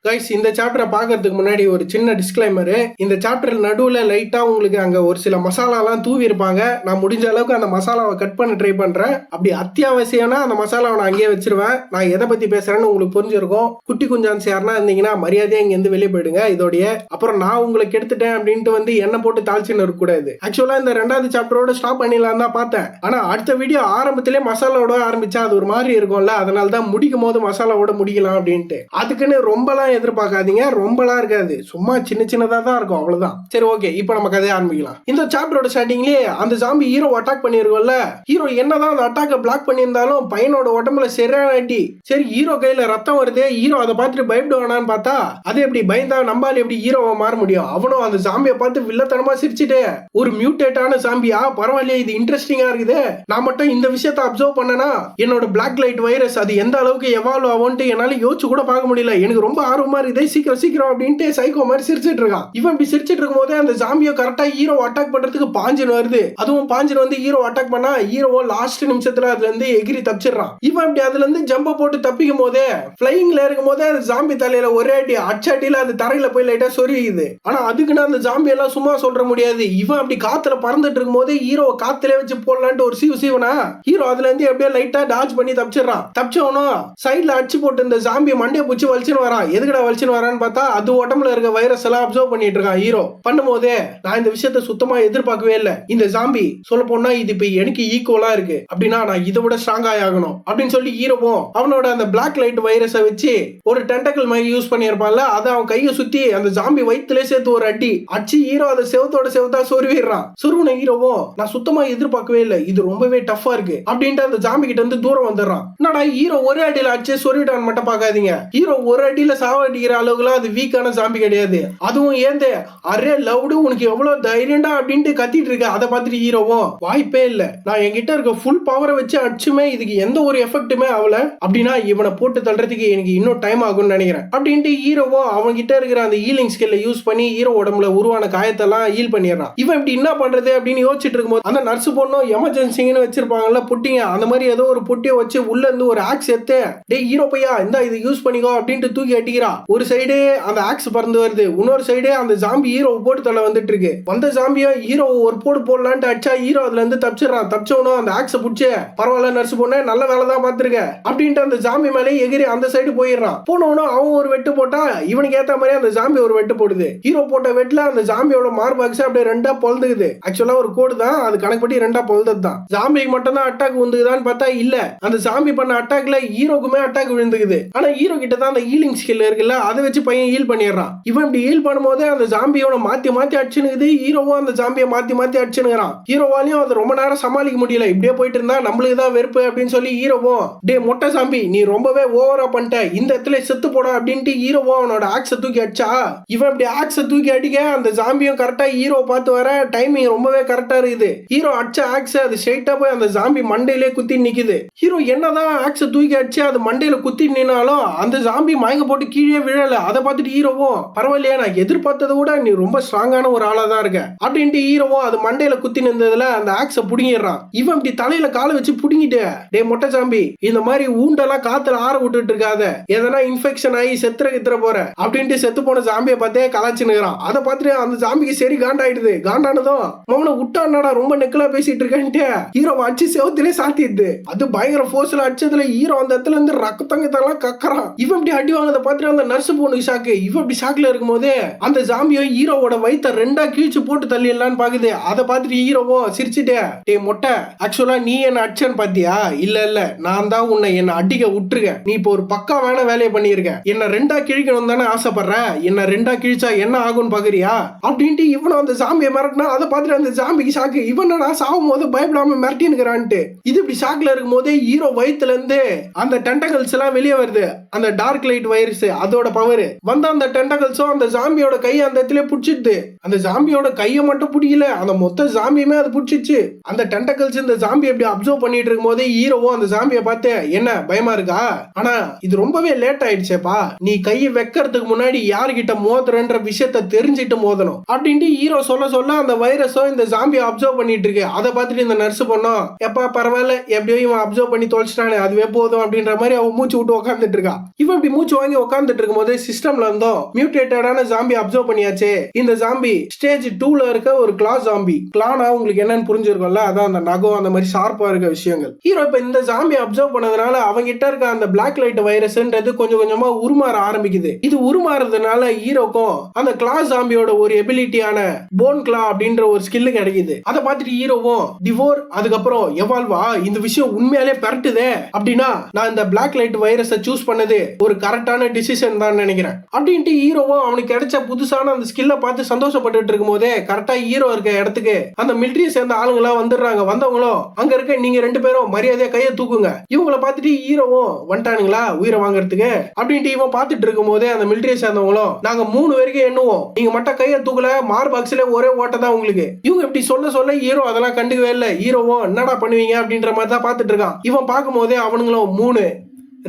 கைஸ் இந்த சாப்டரை பார்க்கறதுக்கு முன்னாடி ஒரு சின்ன டிஸ்க்ளைமரு, இந்த சாப்டர் நடுவில் லைட்டாக உங்களுக்கு அங்கே ஒரு சில மசாலாலாம் தூவி இருப்பாங்க, நான் முடிஞ்ச அளவுக்கு அந்த மசாலாவை கட் பண்ண ட்ரை பண்ணுறேன், அப்படி அத்தியாவசியம்னா அந்த மசாலாவை நான் அங்கேயே வச்சிருவேன். நான் எதை பற்றி பேசுகிறேன்னு உங்களுக்கு புரிஞ்சிருக்கும். குட்டி குஞ்சான்ஸ் யாருன்னா இருந்தீங்கன்னா மரியாதையாக இங்கேருந்து வெளியே போயிடுங்க இதோடைய. அப்புறம் நான் உங்களுக்கு எடுத்துட்டேன் அப்படின்ட்டு வந்து எண்ணெய் போட்டு தாழ்ச்சின்னு இருக்கக்கூடாது. ஆக்சுவலாக இந்த ரெண்டாவது சாப்டரோட ஸ்டாப் பண்ணிடலாம் தான் பார்த்தேன், ஆனால் அடுத்த வீடியோ ஆரம்பத்திலே மசாலாவோட ஆரம்பிச்சா அது ஒரு மாதிரி இருக்கும்ல, அதனால தான் முடிக்கும் போது மசாலாவோட முடிக்கலாம் அப்படின்ட்டு. அதுக்குன்னு ரொம்பலாம் எதிர்பார்க்காதீங்க, ரொம்பலாம் இருக்காது, சும்மா சின்ன சின்னதா தான் இருக்கும் அவ்வளவுதான். சரி ஓகே இப்போ நம்ம கதையை ஆரம்பிக்கலாம். இந்த சாப்டரோட ஸ்டார்டிங்லயே அந்த ஜாம்பி ஹீரோ அட்டாக் பண்ணிருக்கோம்ல, ஹீரோ என்னதான் அந்த அட்டாக்கை பிளாக் பண்ணியிருந்தாலும் பையனோட உடம்புல சரியான அடி. சரி ஹீரோ கையில ரத்தம் வருது, ஹீரோ அதை பார்த்துட்டு பயப்படுவானான்னு பார்த்தா அது எப்படி பயந்தா நம்பால எப்படி ஹீரோவை மாற முடியும். அவனும் அந்த ஜாம்பியை பார்த்து வில்லத்தனமா சிரிச்சுட்டு ஒரு மியூட்டேட்டான ஜாம்பியா, பரவாயில்லையே இது இன்ட்ரெஸ்டிங்கா இருக்குது, நான் மட்டும் இந்த விஷயத்தை அப்சர்வ் பண்ணனா என்னோட பிளாக் லைட் வைரஸ் அது எந்த அளவுக்கு எவால்வ் ஆகும்ட்டு என்னால யோசிச்சு கூட பார்க்க முடியல, எனக்கு ரொம்ப ஆர்வமா இருக்கு, சீக்கிரம் சீக்கிரம் அப்படின்ட்டு சைக்கோ மாதிரி சிரிச்சிட்டு இருக்கான். இவன் இப்படி சிரிச்சிட்டு இருக்கும் போதே அந்த ஜாம்பியோ கரெக்டா ஹீரோ அட்டாக் பண்றதுக்கு பாஞ்சின் வருது. அதுவும் பாஞ்சின் வந்து ஹீரோ அட்டாக் பண்ணா ஹீரோவோ லாஸ்ட் நிமிஷத்துல அதுல இருந்து எகிரி தப்பிச்சிடறான். இவன் இப்படி அதுல இருந்து ஜம்ப போட்டு தப்பிக்கும் போதே பிளைங்ல இருக்கும் போதே அந்த ஜாம்பி தலையில ஒரே அடி அச்சாட்டில அது தரையில போய் லைட்டா சொருகுது. ஆனா அதுக்குன்னு அந்த ஜாம்பி எல்லாம் சும்மா சொல்ற முடியாது. இவன் அப்படி காத்துல பறந்துட்டு இருக்கும் போதே ஹீரோ காத்துல வச்சு போடலான்ட்டு ஒரு சீவனா ஹீரோ அதுல இருந்து எப்படியே லைட்டா டாஜ் பண்ணி தப்பிச்சிடறான். தப்பிச்சவனும் சைட்ல அடிச்சு போட்டு இந்த ஜாம்பி மண்டையை பிடிச்சி வலிச்சுன்னு வரான். எதுக்கடா வலிச்சுன்னு வரான்னு பார்த்தா அது உடம்புல இருக்க வைரஸ் எல்லாம் அப்சர்வ் பண்ணிட்டு இருக்கான் ஹீரோ. பண்ணும்போதே நான் இந்த விஷயத்த சுத்தமா எதிர்பார்க்கவே இல்லை, இந்த ஜாம்பி சொல்ல போனா இது இப்ப எனக்கு ஈக்குவலா இருக்கு அப்படின்னா நான் இதை விட ஸ்ட்ராங்கா ஆகணும் அப்படின்னு சொல்லி ஹீரோவும் அவனோட அந்த பிளாக் லைட் வைரஸை வச்சு ஒரு டென்டக்கிள் மாதிரி யூஸ் பண்ணியிருப்பான்ல, அதை அவன் கையை சுத்தி அந்த ஜாம்பி வயிற்றுல சேர்த்து ஒரு அடி அடிச்சு ஹீரோ அதை செவத்தோட செவத்தா சொருவிடுறான். சொருவின ஹீரோவும் நான் சுத்தமா எதிர்பார்க்கவே இல்லை, இது ரொம்பவே டஃபா இருக்கு அப்படின்ட்டு அந்த ஜாம்பி கிட்ட இருந்து தூரம் வந்துடுறான். என்னடா ஹீரோ ஒரு அடியில அடிச்சு சொருவிடான்னு மட்டும் பாக்காதீங்க, ஹீரோ ஒரு அடியில சாவடிக்கிற அளவுக்குலாம் அது வீக்கான ஜாம்பி கிடையாது. அதுவும் ஏந்தே அரே லவுடு உனக்கு எவ்வளவு தைரியம்டா அப்படின்ட்டு கத்திட்டு இருக்க, அதை பார்த்துட்டு ஹீரோவும் வாய்ப்பே இல்ல, நான் என்கிட்ட இருக்க ஃபுல் பவரை வச்சு அடிச்சுமே இதுக்கு எந்த ஒரு எஃபெக்ட்டுமே ஆகல அப்படின்னா இவனை போட்டு தள்ளுறதுக்கு எனக்கு இன்னும் டைம் ஆகும்னு நினைக்கிறேன் அப்படின்ட்டு ஹீரோவும் அவங்க கிட்ட இருக்கிற அந்த ஹீலிங் ஸ்கில்ல யூஸ் பண்ணி ஹீரோ உடம்புல உருவான காயத்தெல்லாம் ஹீல் பண்ணிடுறான். இவன் இப்படி என்ன பண்றது அப்படின்னு யோசிச்சுட்டு இருக்கும்போது அந்த நர்ஸ் பொண்ணும் எமர்ஜென்சின்னு வச்சிருப்பாங்கல்ல புட்டிங்க, அந்த மாதிரி ஏதோ ஒரு புட்டியை வச்சு உள்ள இருந்து ஒரு ஆக்ஸ் எடுத்து டே ஹீரோ பையா இந்த இது யூஸ் பண்ணிக்கோ அப்படின்ட்டு தூக்கி அடிக்கிறா. புரியுதா? ஒரு சைடு அந்த ஆக்ஸ் பறந்து வருது, இன்னொரு சைடு அந்த ஜாம்பி ஹீரோ போட்டு தள்ள வந்துட்டு இருக்கு. வந்த ஜாம்பியோ ஹீரோ ஒரு போடு போடலான்ட்டு அடிச்சா ஹீரோ அதுல இருந்து தப்பிச்சிடறான். தப்பிச்சவனும் அந்த ஆக்ஸ புடிச்சு பரவாயில்ல நர்ஸ் பொண்ணு நல்ல வேலை தான் பாத்துருக்க அப்படின்ட்டு அந்த ஜாம்பி மேலே எகிரி அந்த சைடு போயிடுறான். போனவனும் அவன் ஒரு வெட்டு போட்டா இவனுக்கு ஏத்த மாதிரி அந்த ஜாம்பி ஒரு வெட்டு போடுது. ஹீரோ போட்ட வெட்டுல அந்த ஜாம்பியோட மார்பாக்ஸ் அப்படியே ரெண்டா பொழுதுக்குது. ஆக்சுவலா ஒரு கோடு தான், அது கணக்குப்படி ரெண்டா பொழுது தான். ஜாம்பிக்கு மட்டும் தான் அட்டாக் வந்துக்குதான்னு பார்த்தா இல்ல, அந்த ஜாம்பி பண்ண அட்டாக்ல ஹீரோக்குமே அட்டாக் விழுந்துக்குது. ஆனா ஹீரோ கிட்ட தான் அந்த ஹீலிங் ஸ்கில் இருக்குல்ல, அதை வச்சு பையன் ஹீல் பண்ணிடுறான். இவன் இப்படி ஹீல் பண்ணும்போது அந்த ஜாம்பியோட மாத்தி மாத்தி அடிச்சுனுக்குது. ஹீரோவும் அந்த ஜாம்பியை மாத்தி மாத்தி அடிச்சுனுங்கிறான். ஹீரோவாலையும் அது ரொம்ப நேரம் சமாளிக்க முடியல. இப்படியே போயிட்டு இருந்தா நம்மளுக்கு தான் வெறுப்பு அப்படின்னு சொல்லி ஹீரோவும் டே மொட்டை ஜாம்பி நீ ரொம்பவே ஓவரா பண்ணிட்ட, இந்த இடத்துல செத்து போட அப்படின்ட்டு ஹீரோவும் அவனோட ஆக்ஸ தூக்கி அடிச்சா இவன் இப்படி ஆக்ஸ தூக்கி அடிக்க அந்த ஜாம்பியும் கரெக்டா ஹீரோ பார்த்து வர டைமிங் ரொம்பவே கரெக்டா இருக்குது. ஹீரோ அடிச்ச ஆக்ஸ் அது ஸ்ட்ரைட்டா போய் அந்த ஜாம்பி மண்டையிலே குத்தி நிக்குது. ஹீரோ என்னதான் ஆக்ஸ தூக்கி அடிச்சு அது மண்டையில குத்தி நின்னாலும் அந்த ஜாம்பி மயங்க போட்டு கீழே விழல. அதை பார்த்துட்டு ஹீரோவும் பரவாயில்லையா, நான் எதிர்பார்த்ததை விட நீ ரொம்ப ஸ்ட்ராங்கான ஒரு ஆளா தான் இருக்க அப்படின்ட்டு ஹீரோவும் அது மண்டையில குத்தி நின்றதுல அந்த ஆக்ஸ புடுங்கிடுறான். இவன் இப்படி தலையில காலை வச்சு புடுங்கிட்டு டே மொட்டை ஜாம்பி இந்த மாதிரி ஊண்டெல்லாம் காத்துல ஆற விட்டுட்டு இருக்காத, எதனா இன்ஃபெக்ஷன் ஆகி செத்துற போற அப்படின்ட்டு செத்து போன ஜாம்பியை பார்த்தே கலாச்சினுக்கிறான். அதை பார்த்துட்டு அந்த ஜாம்பிக்கு சரி காண்டாயிடுது. காண்டானதும் மௌன விட்டானடா ரொம்ப நெக்கலா பேசிட்டு இருக்கேன்ட்டு ஹீரோ அடிச்சு செவத்திலே சாத்திடுது. அது பயங்கர போர்ஸ்ல அடிச்சதுல ஹீரோ அந்த இடத்துல இருந்து ரத்தங்கத்தெல்லாம் கக்கறான். இவன் இப்படி அடி வாங்கதை பார்த்துட்டு அந்த நர்ஸ் பொண்ணுக்கு ஷாக்கு. இவன் இப்படி ஷாக்ல இருக்கும்போது அந்த ஜாம்பியோ ஹீரோவோட வயிற்ற ரெண்டா கிழிச்சு போட்டு தள்ளிடலான்னு பாக்குது. அதை பார்த்துட்டு ஹீரோவும் சிரிச்சுட்டு டே மொட்டை ஆக்சுவலா நீ என்ன அடிச்சன்னு பாத்தியா? இல்ல நான் தான் உன்னை என்ன அடிக்க விட்டுருக்க, நீ இப்போ ஒரு பக்கா வேணா வேலையை பண்ணிருக்க, என்ன ரெண்டா கிழிக்கணும் தானே ஆசைப்படுற, என்ன ரெண்டா கிழிச்சா என்ன ஆகும்னு பாக்குறியா அப்படின்ட்டு இவனும் அந்த ஜாம்பியை மிரட்டினா. அதை பார்த்துட்டு அந்த ஜாம்பிக்கு ஷாக்கு. இவனடா சாகும் போது பயப்படாம மிரட்டினுக்கிறான்ட்டு. இது இப்படி ஷாக்ல இருக்கும் போதே ஹீரோ வயிற்றுல இருந்து அந்த டென்டகல்ஸ் எல்லாம் வெளியே வருது. அந்த டார்க் லைட் வைரஸ் அதோட பவர் வந்த அந்த டென்டகல்ஸும் அந்த ஜாம்பியோட கையை அந்த இடத்துல புடிச்சிடுது. அந்த ஜாம்பியோட கையை மட்டும் பிடிக்கல, அந்த மொத்த ஜாம்பியுமே அது புடிச்சிச்சு. அந்த டென்டகல்ஸ் இந்த ஜாம்பி எப்படி அப்சர்வ் பண்ணிட்டு இருக்கும் போதே ஹீரோவும் அந்த ஜாம்பியை பார்த்து என்ன பயமா இருக்கா, ஆனா இது ரொம்பவே லேட் ஆயிடுச்சேப்பா, நீ கையை வைக்கிறதுக்கு முன்னாடி யாருகிட்ட மோதுறன்ற விஷயத்த தெரிஞ்சிட்டு மோதணும் அப்படின்ட்டு ஹீரோ சொல்ல அந்த வைரஸோ இந்த ஜாம்பியை அப்சர்வ் பண்ணிட்டு இருக்கு. அதை பார்த்துட்டு இந்த நர்ஸ் பண்ணோம் எப்பா பரவாயில்ல எப்படியோ இவன் அப்சர்வ் பண்ணி தொலைச்சிட்டானே அதுவே போதும் அப்படின்ற மாதிரி அவன் மூச்சு விட்டு உட்காந்துட்டு இருக்கா. இவன் இப்படி மூச்சு வாங்கி உட்காந்துட்டு இருக்கும் போது சிஸ்டம்ல இருந்தோம் மியூட்டேட்டடான ஜாம்பி அப்சர்வ் பண்ணியாச்சு. இந்த ஜாம்பி ஸ்டேஜ் 2ல இருக்க ஒரு கிளா ஜாம்பி. கிளானா உங்களுக்கு என்னன்னு புரிஞ்சிருக்கும்ல, அதான் அந்த நகம் அந்த மாதிரி ஷார்ப்பா இருக்க விஷயங்கள். ஹீரோ இப்ப இந்த ஜாம்பி அப்சர்வ் பண்ணதுனால அவங்க கிட்ட இருக்க அந்த பிளாக் லைட் வைரஸ்ன்றது கொஞ்சம் கொஞ்சமா உருமாற ஆரம்பிக்குது. இது உருமாறதுனால ஹீரோக்கும் அந்த கிளா ஜாம்பியோட ஒரு எபிலிட்டியான போன் கிளா அப்படின்ற ஒரு ஸ்கில் கிடைக்குது. அதை பார்த்துட்டு ஹீரோவும் டிவோர் அதுக்கப்புறம் எவால்வா இந்த விஷயம் உண்மையாலே பரட்டுதே அப்படின்னா நான் இந்த பிளாக் லைட் வைரஸை சூஸ் பண்ணது ஒரு கரெக்டான டிசிஷன் தான் நினைக்கிறேன் அப்படின்ட்டு ஹீரோவும் அவனுக்கு கிடைச்ச புதுசான அந்த ஸ்கில்ல பார்த்து சந்தோஷப்பட்டு இருக்கும் போதே கரெக்டா ஹீரோ இருக்க இடத்துக்கு அந்த மிலிட்டரியை சேர்ந்த ஆளுங்களா வந்துடுறாங்க. வந்தவங்களும் அங்க இருக்க நீங்க ரெண்டு பேரும் மரியாதையா கையை தூக்குங்க. இவங்களை பார்த்துட்டு ஹீரோவும் வந்துட்டானுங்களா உயிரை வாங்குறதுக்கு அப்படின்ட்டு இவன் பார்த்துட்டு இருக்கும் போதே அந்த மிலிட்டரியை சேர்ந்தவங்களும் நாங்க 3 வரைக்கும் எண்ணுவோம், நீங்க மட்டும் கையை தூக்கல மார் பாக்ஸ்ல ஒரே ஓட்ட தான் உங்களுக்கு. இவங்க இப்படி சொல்ல ஹீரோ அதெல்லாம் கண்டுக்கவே இல்லை. ஹீரோவும் என்னடா பண்ணுவீங்க அப்படின்ற மாதிரி தான் பார்த்துட்டு இருக்கான். இவன் பார்க்கும் போதே அவனுங்களும் 3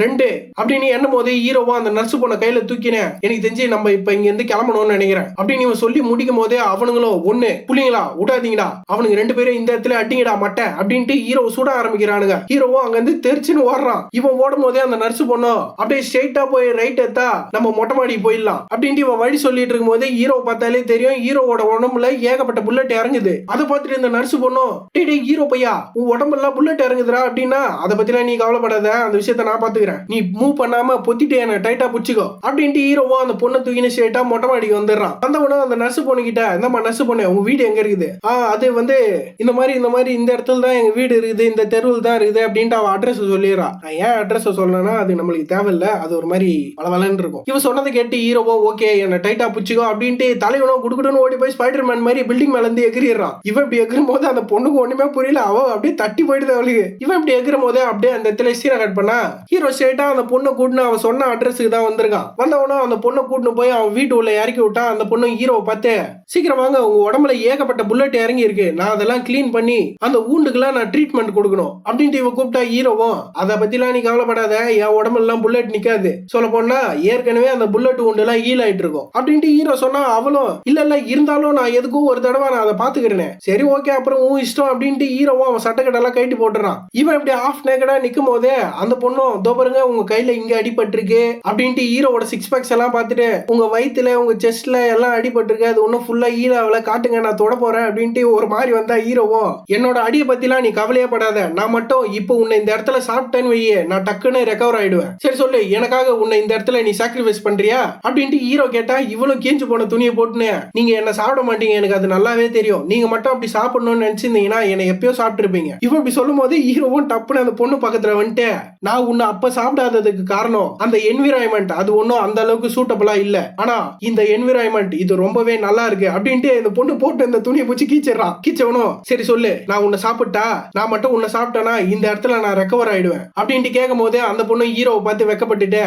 2 அப்படின்னு எண்ணும் போதே ஹீரோவா அந்த நர்ஸ் பொண்ண கையில தூக்கினேன் எனக்கு தெரிஞ்சு நம்ம இப்ப இங்க இருந்து கிளம்பணும்னு நினைக்கிறேன் அப்படின்னு இவன் சொல்லி முடிக்கும் போதே அவனுங்களும் 1 புள்ளிங்களா விடாதீங்கடா அவனுக்கு 2 பேரும் இந்த இடத்துல அடிங்கடா மட்டை அப்படின்ட்டு ஹீரோ சுட ஆரம்பிக்கிறானுங்க. ஹீரோவும் அங்க இருந்து தெரிச்சுன்னு ஓடுறான். இவன் ஓடும் போதே அந்த நர்ஸ் பொண்ணும் அப்படியே ஸ்ட்ரெயிட்டா போய் ரைட் எடுத்தா நம்ம மொட்டை மாடி போயிடலாம் அப்படின்ட்டு இவன் வழி சொல்லிட்டு இருக்கும் போதே ஹீரோ பார்த்தாலே தெரியும் ஹீரோவோட உடம்புல ஏகப்பட்ட புல்லட் இறங்குது. அதை பார்த்துட்டு இந்த நர்ஸ் பொண்ணும் டே ஹீரோ பையா உன் உடம்புல புல்லட் இறங்குதுரா அப்படின்னா அதை பத்திலாம் நீ கவலைப்படாத, அந்த விஷயத்த நான் பாத்து நீ மூவ் பண்ணாம பொத்திட்டு என்ன டைட்டா புடிச்சுக்கோ அப்படின்ட்டு ஹீரோவா அந்த பொண்ணை தூக்கினு ஸ்ட்ரைட்டா மொட்டை மாடிக்கு வந்துடுறான். வந்தவன அந்த நர்ஸ் பொண்ணு கிட்ட என்னம்மா நர்ஸ் பொண்ணு உங்க வீடு எங்க இருக்குது? அது வந்து இந்த மாதிரி இந்த இடத்துல தான் எங்க வீடு இருக்குது, இந்த தெருவில் தான் இருக்குது அப்படின்ட்டு அவ அட்ரஸ் சொல்லிடுறான். நான் ஏன் அட்ரஸ் சொல்லணும்னா அது நம்மளுக்கு தேவையில்ல, அது ஒரு மாதிரி பலவலன்னு இருக்கும். இவன் சொன்னதை கேட்டு ஹீரோவோ ஓகே என்ன டைட்டா புடிச்சுக்கோ அப்படின்ட்டு தலைவனும் குடுக்குடுன்னு ஓடி போய் ஸ்பைடர்மேன் மாதிரி பில்டிங் மேல இருந்து எகிரிடுறான். இவன் இப்படி எகிரும் போது அந்த பொண்ணுக்கு ஒண்ணுமே புரியல, அவ அப்படியே தட்டி போயிடுது அவளுக்கு. இவன் இப்படி எகிரும் போதே அப்படியே அந்த இடத்துல சீனை கட் பண்ணா ஹீரோ ஸ்ட்ரைட்டா அந்த பொண்ணை கூட்டினு அவன் சொன்ன அட்ரஸுக்கு தான் வந்திருக்கான். வந்தவனும் அந்த பொண்ணை கூட்டினு போய் அவன் வீட்டு உள்ள இறக்கி விட்டா. அந்த பொண்ணு ஹீரோவை பார்த்து சீக்கிரம் வாங்க உங்க உடம்புல ஏகப்பட்ட புல்லட் இறங்கி இருக்கு, நான் அதெல்லாம் கிளீன் பண்ணி அந்த ஊண்டுக்கெல்லாம் நான் ட்ரீட்மெண்ட் கொடுக்கணும் அப்படின்ட்டு இவன் கூப்பிட்டா. ஹீரோவும் அதை பத்திலாம் நீ கவலைப்படாத, என் உடம்புல எல்லாம் புல்லட் நிக்காது, சொல்ல போனா ஏற்கனவே அந்த புல்லட் ஊண்டு எல்லாம் ஹீல் ஆயிட்டு இருக்கும் அப்படின்ட்டு ஹீரோ சொன்னா. அவளும் இல்ல இருந்தாலும் நான் எதுக்கும் ஒரு தடவை நான் அதை பாத்துக்கிறேன், சரி ஓகே அப்புறம் இஷ்டம் அப்படின்ட்டு ஹீரோவும் அவன் சட்டக்கட்டெல்லாம் கைட்டி போட்டுறான். இவன் இப்படி ஆஃப் நேக்கடா நிக்கும் போதே அந்த பொண்ணும் தோ பாருங்க உங்க கையில இங்க அடிபட்டிருக்கு அப்படின்ட்டு ஹீரோவோட சிக்ஸ் பேக்ஸ் எல்லாம் பார்த்துட்டு உங்க வயித்துல உங்க செஸ்ட்ல எல்லாம் அடிபட்டிருக்கு, அது ஒன்னும் ஃபுல்லா ஈராவல, காட்டுங்க நான் தொட போறேன் அப்படின்ட்டு ஒரு மாதிரி வந்தா ஹீரோவும் என்னோட அடியை பத்திலாம் நீ கவலையே படாத, நான் மட்டும் இப்போ உன்னை இந்த இடத்துல சாப்பிட்டேன்னு வையே நான் டக்குன்னு ரெக்கவர் ஆயிடுவேன், சரி சொல்லு எனக்காக உன்னை இந்த இடத்துல நீ சாக்ரிஃபைஸ் பண்றியா அப்படின்ட்டு ஹீரோ கேட்டா இவ்வளவு கீஞ்சு போன துணியை போட்டுன்னு நீங்க என்ன சாப்பிட மாட்டீங்க, எனக்கு அது நல்லாவே தெரியும், நீங்க மட்டும் அப்படி சாப்பிடணும்னு நினைச்சிருந்தீங்கன்னா என்னை எப்பயோ சாப்பிட்டு இருப்பீங்க. இவ இப்படி சொல்லும் போது ஹீரோவும் டப்புன்னு அந்த பொண்ணு பக்கத்துல வந்துட்டு நான் உன்னை அப்ப சாப்பிடாததுக்கு காரணம் அந்த என்விரான்மெண்ட், அது ஒன்னும் அந்த அளவுக்கு சூட்டபிளா இல்ல, ஆனா இந்த என்விரான்மெண்ட் இது ரொம்பவே நல்லா இருக்கு அப்படின்ட்டு இந்த பொண்ணு போட்டு இந்த துணியை பூச்சி கீச்சிடறான். கீச்சவனும் சரி சொல்லு நான் உன்னை சாப்பிட்டா, நான் மட்டும் உன்னை சாப்பிட்டேன்னா இந்த இடத்துல நான் ரெக்கவர் ஆயிடுவேன் அப்படின்ட்டு கேட்கும் போது அந்த பொண்ணு ஹீரோவை பார்த்து வெக்கப்பட்டுட்டு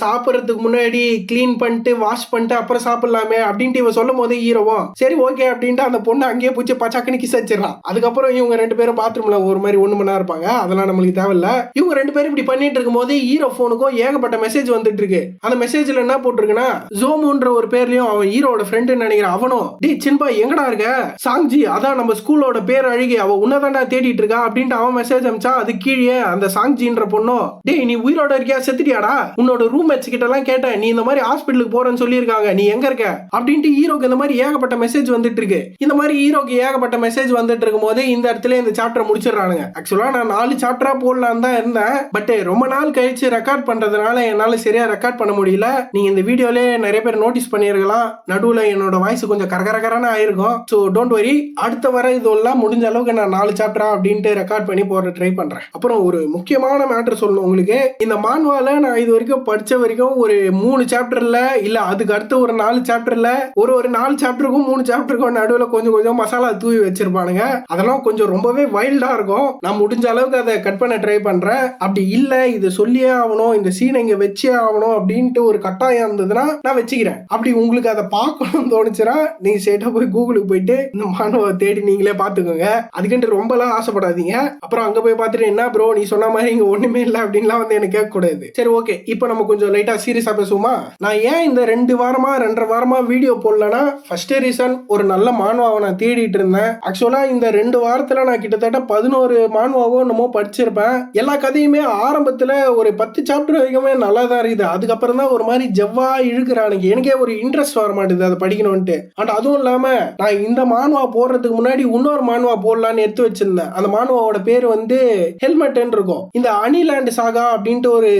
சாப்பிடறதுக்கு முன்னாடி கிளீன் பண்ணிட்டு வாஷ் பண்ணிட்டு அப்புறம் சாப்பிடலாமே அப்படின்ட்டு இவ சொல்லும் போது ஹீரோவும் சரி ஓகே அப்படின்ட்டு அந்த பொண்ணு அங்கேயே பூச்சி பச்சாக்குன்னு கிஸ் வச்சிடறான். அதுக்கப்புறம் இவங்க ரெண்டு பேரும் பாத்ரூம்ல ஒரு மாதிரி 1 மணி நேரம் இருப்பாங்க, அதெல்லாம் நம்மளுக்கு தேவையில்ல. இவங்க ரெண்டு பேரும் இப்படி பண்ணிட்டு இருக்கும் போது ஹீரோ போனுக்கும் ஏகப்பட்ட மெசேஜ் வந்துட்டு இருக்கு. அந்த மெசேஜ்ல என்ன போட்டிருக்குன்னா ஜோமுன்ற ஒரு பேர்லயும் அவன் ஹீரோட ஃப்ரெண்ட் நினைக்கிறேன் அவனும் டேய் சின்பா எங்கடா இருக்க, சாங்ஜி அதான் நம்ம ஸ்கூலோட பேர் அழுகி அவ உன்னதாண்டா தேடிட்டு இருக்கா அப்படின்ட்டு அவன் மெசேஜ் அனுப்பிச்சா அது கீழே அந்த சாங்ஜின்ற பொண்ணும் டேய் நீ உயிரோட இருக்கியா செத்துட்டியாடா, உன்னோட ரூம்மேட்ஸ் கிட்ட எல்லாம் கேட்டேன் நீ இந்த மாதிரி ஹாஸ்பிட்டலுக்கு போறேன்னு சொல்லியிருக்காங்க, நீ எங்க இருக்க அப்படின்ட்டு ஹீரோக்கு இந்த மாதிரி ஏகப்பட்ட மெசேஜ் வந்துட்டு இருக்கு. இந்த மாதிரி ஹீரோக்கு ஏகப்பட்ட மெசேஜ் வந்துட்டு இருக்கும் போது இந்த இடத்துல இந்த சாப்டர் முடிச்சிடறானுங்க. ஆக்சுவலா நான் 4 சாப்டரா போடலாம் தான் இருந்தேன், பட் ரொம்ப நாள் கழிச்சு ரெக்கார்ட் பண்றதுனால என்னால சரியா ரெக்கார்ட் பண்ண முடியல. நீங்க இந்த வீடியோல நிறைய பேர் நோட்டீஸ் பண்ணிருக்கலாம், நடுவுல என்னோட வாய்ஸ் கொஞ்சம் கரகரகரான ஆயிருக்கும். சோ டோன்ட் வரி, அடுத்த வர இதெல்லாம் முடிஞ்ச அளவுக்கு நான் 4 சாப்டரா அப்படின்ட்டு ரெக்கார்ட் பண்ணி போட ட்ரை பண்றேன். அப்புறம் ஒரு முக்கியமான மேட்டர் சொல்லணும் உங்களுக்கு, இந்த மான்வால நான் இது வரைக்கும் படிச்ச வரைக்கும் ஒரு 3 சாப்டர்ல இல்ல அதுக்கு அடுத்து ஒரு 4 சாப்டர்ல ஒரு 4 சாப்டருக்கும் 3 சாப்டருக்கும் நடுவுல கொஞ்சம் கொஞ்சம் மசாலா தூவி வச்சிருப்பானுங்க. அதெல்லாம் கொஞ்சம் ரொம்பவே வைல்டா இருக்கும். நான் முடிஞ்ச அளவுக்கு அதை கட் பண்ண ட்ரை பண்றேன். அப்படி இல்ல இது சொல்லியே ஆகணும், இந்த சீனை இங்க வச்சே ஆகணும் அப்படின்ட்டு ஒரு கட்டாயம் இருந்ததுன்னா நான் வச்சுக்கிறேன். அப்படி உங்களுக்கு அதை பார்க்கணும்னு தோணுச்சுன்னா நீங்க ஸ்ட்ரைட்டா போய் கூகுளுக்கு போயிட்டு இந்த மாணவ தேடி நீங்களே பாத்துக்கோங்க. அதுக்குன்ட்டு ரொம்பலாம் ஆசைப்படாதீங்க. அப்புறம் அங்க போய் பார்த்துட்டு என்ன ப்ரோ நீ சொன்ன மாதிரி இங்க ஒண்ணுமே இல்லை அப்படின்லாம் வந்து எனக்கு கேட்க கூடாது. சரி ஓகே, இப்போ நம்ம கொஞ்சம் லைட்டா சீரியஸா பேசுவோமா. நான் ஏன் இந்த 2 வாரமா 2.5 வாரமா வீடியோ போடலன்னா ஃபர்ஸ்ட் ரீசன் ஒரு நல்ல மான்வாவை நான் தேடிட்டு இருந்தேன். ஆக்சுவலா இந்த 2 வாரத்துல நான் கிட்டத்தட்ட 11 மான்வாவோ என்னமோ படிச்சிருப்பேன். எல்லா கதையுமே ஆரம்பத்துல ஒரு 10 சாப்டர் வரைக்குமே நல்லா தான் இருக்குது. அதுக்கப்புறம் தான் ஒரு மாதிரி ஜவ்வா இழுக்கிறானுங்க, எனக்கே ஒரு இன்ட்ரெஸ்ட் வர மாட்டேது அதை படிக்கணும்ட்டு. அண்ட் அதுவும் இல்லாம நான் இந்த மான்வா போடுறதுக்கு முன்னாடி இன்னொரு மான்வா போடலான்னு எடுத்து வச்சிருந்தேன். அந்த மான்வாவோட பேர் வந்து ஹெல்மெட் இருக்கும். இந்த அனிலாண்ட் சாகா அப்படின்ட்டு ஒரு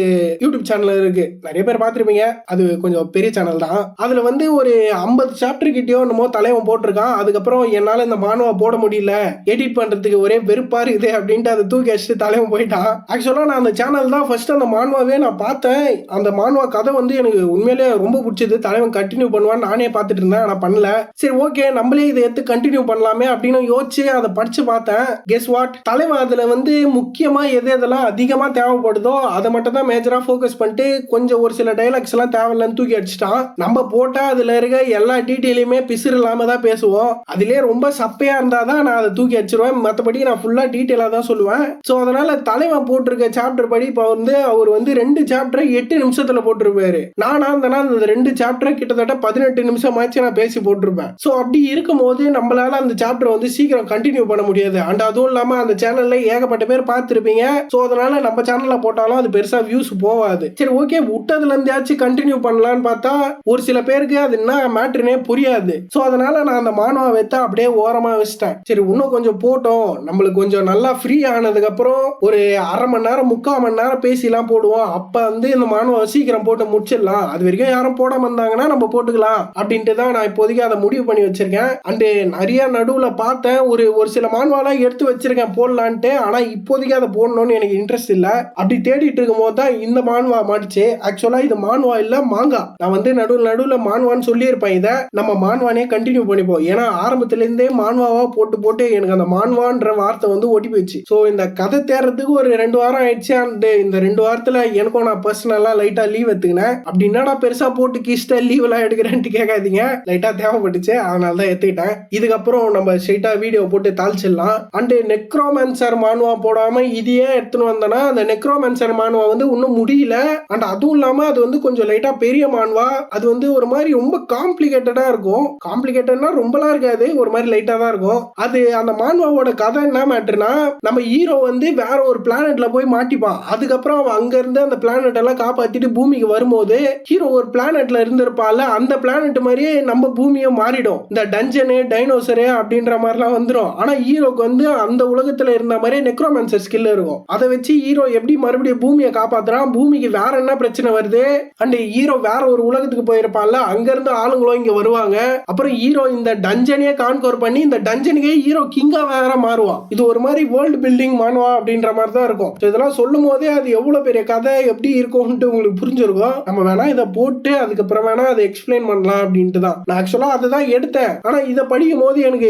யூடியூப் சேனல் இருக்கு, நிறைய பேர் பார்த்திருப்பீங்க, அது கொஞ்சம் பெரிய சேனல் தான். அதுல வந்து ஒரு 50 சாப்டர் கிட்டயோ என்னமோ தலைவன் போட்டிருக்கான். அதுக்கப்புறம் என்னால இந்த மான்வா போட முடியல, எடிட் பண்றதுக்கு ஒரே வெறுப்பா இருக்குது அப்படின்ட்டு அதை தூக்கி அடிச்சுட்டு தலைவன் போயிட்டான். ஆக்சுவலா நான் அந்த சேனல் தான் ஃபர்ஸ்ட் அந்த மான்வாவே நான் பார்த்தேன். அந்த மான்வா கதை வந்து எனக்கு உண்மையிலே ரொம்ப பிடிச்சது. தலைவன் கண்டினியூ பண்ணுவான்னு நானே பார்த்துட்டு இருந்தேன், ஆனா பண்ணல. சரி ஓகே நம்மளே இதை எடுத்து கண்டினியூ பண்ணலாமே அப்படின்னு யோசிச்சு அதை படிச்சு பார்த்தேன். கெஸ் வாட், தலைவன் அதுல வந்து முக்கியமா எதெல்லாம் அதிகமா தேவைப்படுதோ அதை மட்டும் தான் மேஜரா ஃபோக்கஸ் பண்ணிட்டு கொஞ்சம் ஒரு சில டைலாக்ஸ் எல்லாம் தேவையில்லன்னு தூக்கி அடிச்சிட்டான். நம்ம போட்டா அதுல இருக்க எல்லா டீட்டெயிலுமே பிசுறு இல்லாம தான் பேசுவோம். அதுலயே ரொம்ப சப்பையா இருந்தாதான் நான் அதை தூக்கி அடிச்சிருவேன், மற்றபடி நான் ஃபுல்லா டீட்டெயிலா தான் சொல்லுவேன். ஸோ அதனால தலைவன் போட்டிருக்க சாப்டர் படி இப்போ வந்து அவர் வந்து 2 சாப்டரை 8 நிமிஷத்துல போட்டிருப்பாரு. நானா இருந்தேன்னா அந்த 2 சாப்டரை கிட்டத்தட்ட 18 நிமிஷம் ஆச்சு நான் பேசி போட்டிருப்பேன். ஸோ அப்படி இருக்கும் போது நம்மளால அந்த சாப்டர் வந்து சீக்கிரம் கண்டினியூ பண்ண முடியாது. அண்ட் அதுவும் இல்லாம அந்த சேனல்ல ஏகப்பட்ட பேர் பார்த்துருப்பீங்க. ஸோ அதனால நம்ம சேனல்ல போட்டாலும் அது பெருசா வியூஸ் போகாது. சரி ஓகே விட்டதுல இருந்தாச்சும் கண்டினியூ பண்ணலான்னு பார்த்தா ஒரு சில பேருக்கு அது என்ன மேட்டர்னே புரியாது. ஸோ அதனால நான் அந்த மானவா வைத்தா அப்படியே ஓரமா வச்சிட்டேன். சரி இன்னும் கொஞ்சம் போட்டோம், நம்மளுக்கு கொஞ்சம் நல்லா ஃப்ரீ ஆனதுக்கு அப்புறம் ஒரு 1/2 மணி நேரம் 3/4 மணி நேரம் பேசிலாம் போடுவோம். அப்ப வந்து இந்த மானவா சீக்கிரம் போட்டு முடிச்சிடலாம். அது வரைக்கும் யாரும் போடாம இருந்தாங்கன்னா நம்ம போட்டுக்கலாம் அப்படின்ட்டு தான் நான் இப்போதைக்கு அதை முடிவு பண்ணி வச்சிருக்கேன். அண்ட் நிறைய நடுவுல பார்த்தேன் ஒரு சில மான்வாலாம் எடுத்து வச்சிருக்கேன் போடலான்ட்டு. ஆனா இப்போதைக்கு அதை போடணும்னு எனக்கு இன்ட்ரெஸ்ட் இல்ல. அப்படி தேடிட்டு இருக்கும் போது தான் இந்த மான்வா மாட்டுச்சு. ஆக்சுவலா இது மான்வா இல்ல மாங்கா. நான் வந்து நடுவுல மான்வான்னு சொல்லியிருப்பேன். இதை நம்ம மான்வானே கண்டினியூ பண்ணிப்போம். ஏன்னா ஆரம்பத்துல இருந்தே மான்வாவா போட்டு எனக்கு அந்த மான்வான்ற வார்த்தை வந்து ஓட்டி போயிடுச்சு. ஸோ இந்த கதை தேர்றதுக்கு ஒரு 2 வாரம் ஆயிடுச்சு. அண்ட் இந்த 2 வாரத்துல எனக்கும் நான் பர்சனலா லைட்டா லீவ் எடுத்துக்கினேன். அப்படின்னா நான் பெருசா போட்டு கிஷ்ட லீவ் எல்லாம் எடுக்கிறேன்ட்டு கேட்காதீங்க, லைட்டா தேவைப்பட்டுச்சு, அதனால தான் எடுத்துக்கிட்டேன். இதுக்கப்புறம் நம்ம ஸ்ட்ரைட்டா வீடியோ போட்டு தாளிச்சிடலாம். அண்ட் நெக்ரோமேன்சர் மானுவா போடாம இதையே எடுத்துன்னு வந்தோன்னா அந்த நெக்ரோமேன்சர் மானுவா வந்து இன்னும் முடியல. அண்ட் அதுவும் இல்லாம அது வந்து கொஞ்சம் லைட்டா பெரிய மானுவா. அது வந்து ஒரு மாதிரி ரொம்ப காம்ப்ளிகேட்டடா இருக்கும். காம்ப்ளிகேட்டட்னா ரொம்பலாம் இருக்காது, ஒரு மாதிரி லைட்டா தான் இருக்கும். அது அந்த மானுவாவோட கதை என்ன மேட்டர்னா, நம்ம ஹீரோ வந்து வேற ஒரு பிளானட்ல போய் மாட்டிப்பான். அதுக்கப்புறம் அதுக்கப்புறம் அவன் அங்க இருந்து அந்த பிளானட் எல்லாம் காப்பாத்திட்டு பூமிக்கு வரும்போது ஹீரோ ஒரு பிளானட்ல இருந்திருப்பால, அந்த பிளானட் மாதிரியே நம்ம பூமியை மாறிடும். இந்த டஞ்சனு டைனோசரு அப்படின்ற மாதிரிலாம் வந்துடும். ஆனா ஹீரோக்கு வந்து அந்த உலகத்துல இருந்த மாதிரியே நெக்ரோமான்சர் ஸ்கில் இருக்கும். அதை வச்சு ஹீரோ எப்படி மறுபடியும் பூமியை காப்பாத்துறான், பூமிக்கு வேற என்ன பிரச்சனை வருது, அண்ட் ஹீரோ வேற ஒரு உலகத்துக்கு போயிருப்பான்ல, அங்க இருந்து ஆளுங்களும் இங்க வருவாங்க. அப்புறம் ஹீரோ இந்த டஞ்சனையே கான்கோர் பண்ணி இந்த டஞ்சனுக்கே ஹீரோ கிங்கா வேற மாறுவான். இது ஒரு மாதிரி வேர்ல்டு பில்டிங் மானுவா அப்படின்ற மாதிரி தான் இருக்கும். இதெல்லாம் சொல்லும் போதே அது எவ்வளவு பெரிய கதை எப்படி இருக்கும்னு உங்களுக்கு புரிஞ்சிருக்கும். நம்ம வேணா இதை போட்டு அதுக்கப்புறம் வேணா அதை எக்ஸ்பிளைன் பண்ணலாம் அப்படின்ட்டு தான் நான் ஆக்சுவலா அதை தான் எடுத்தேன். ஆனா இதை படிக்கும் போது எனக்கு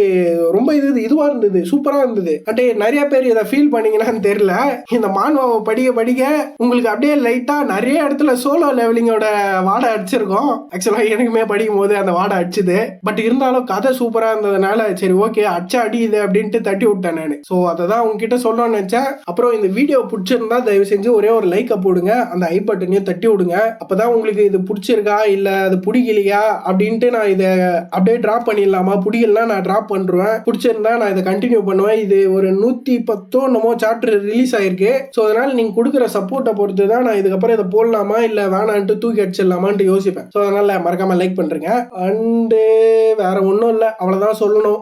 ரொம்ப இதுவா இருந்தது, சூப்பரா இருந்தது. அண்ட் நிறைய பேர் இதை ஃபீல் பண்ணீங்கன்னு தெரியல. இந்த மானுவாவை படிக்க படிக்க உங்களுக்கு அப்படியே லைட்டா நிறைய இடத்துல சோலோ லெவலிங்கோட வாடை அடிச்சிருக்கும். ஆக்சுவலா எனக்குமே படிக்கும் போது அந்த வாடை அடிச்சுது. பட் இருந்தாலும் கதை சூப்பரா இருந்ததுனால சரி ஓகே அடிச்சா அடியுது அப்படின்ட்டு தட்டி விட்டேன் நான். ஸோ அதை தான் உங்ககிட்ட சொல்லணும்னு நினைச்சேன். அப்புறம் இந்த வீடியோ பிடிச்சிருந்தா தயவு செஞ்சு ஒரே ஒரு லைக்கை போடுங்க, அந்த ஐ பட்டனையும் தட்டி விடுங்க. அப்பதான் உங்களுக்கு இது பிடிச்சிருக்கா இல்ல அது பிடிக்கலையா அப்படின்ட்டு நான் இதை அப்படியே டிராப் பண்ணிடலாமா, பிடிக்கலனா நான் டிராப் பண்றேன், பிடிச்சிருந்தா நான் இதை கண்டினியூ பண்ணுவேன். இது ஒரு 110 என்னமோ சாப்டர் ரிலீஸ் ஆயிருக்கு. ஸோ அதனால நீங்க கொடுக்குற சப்போர்ட்டை பொறுத்து தான் நான் இதுக்கப்புறம் இதை போடலாமா இல்ல வேணான்ட்டு தூக்கி அடிச்சிடலாமான்ட்டு யோசிப்பேன். ஸோ அதனால மறக்காம லைக் பண்றீங்க. அண்டு வேற ஒன்றும் இல்லை, அவ்வளவுதான் சொல்லணும்.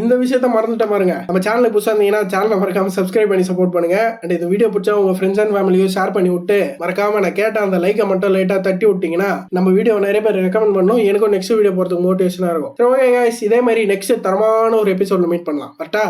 இந்த விஷயத்த மறந்துட்ட பாருங்க, நம்ம சேனலுக்கு புதுசா இருந்தீங்கன்னா சேனலை மறக்காம சப்ஸ்கிரைப் பண்ணி சப்போர்ட் பண்ணுங்க. அண்ட் இந்த வீடியோ பிடிச்சா உங்க ஃப்ரெண்ட்ஸ் அண்ட் ஃபேமிலியோ ஷேர் பண்ணி விட்டு மறக்காம நான் கேட்ட அந்த லைக்கை மட்டும் லைட்டா தட்டி விட்டீங்கன்னா நம்ம வீடியோ நிறைய பேர் ரெக்கமெண்ட் பண்ணும், எனக்கும் நெக்ஸ்ட் வீடியோ போறதுக்கு மோட்டிவேஷனா இருக்கும். சரி ஓகே गाइस, இதே மாதிரி நெக்ஸ்ட் தரமான ஒரு எபிசோட்ல மீட் பண்ணலாம். கரெக்டா?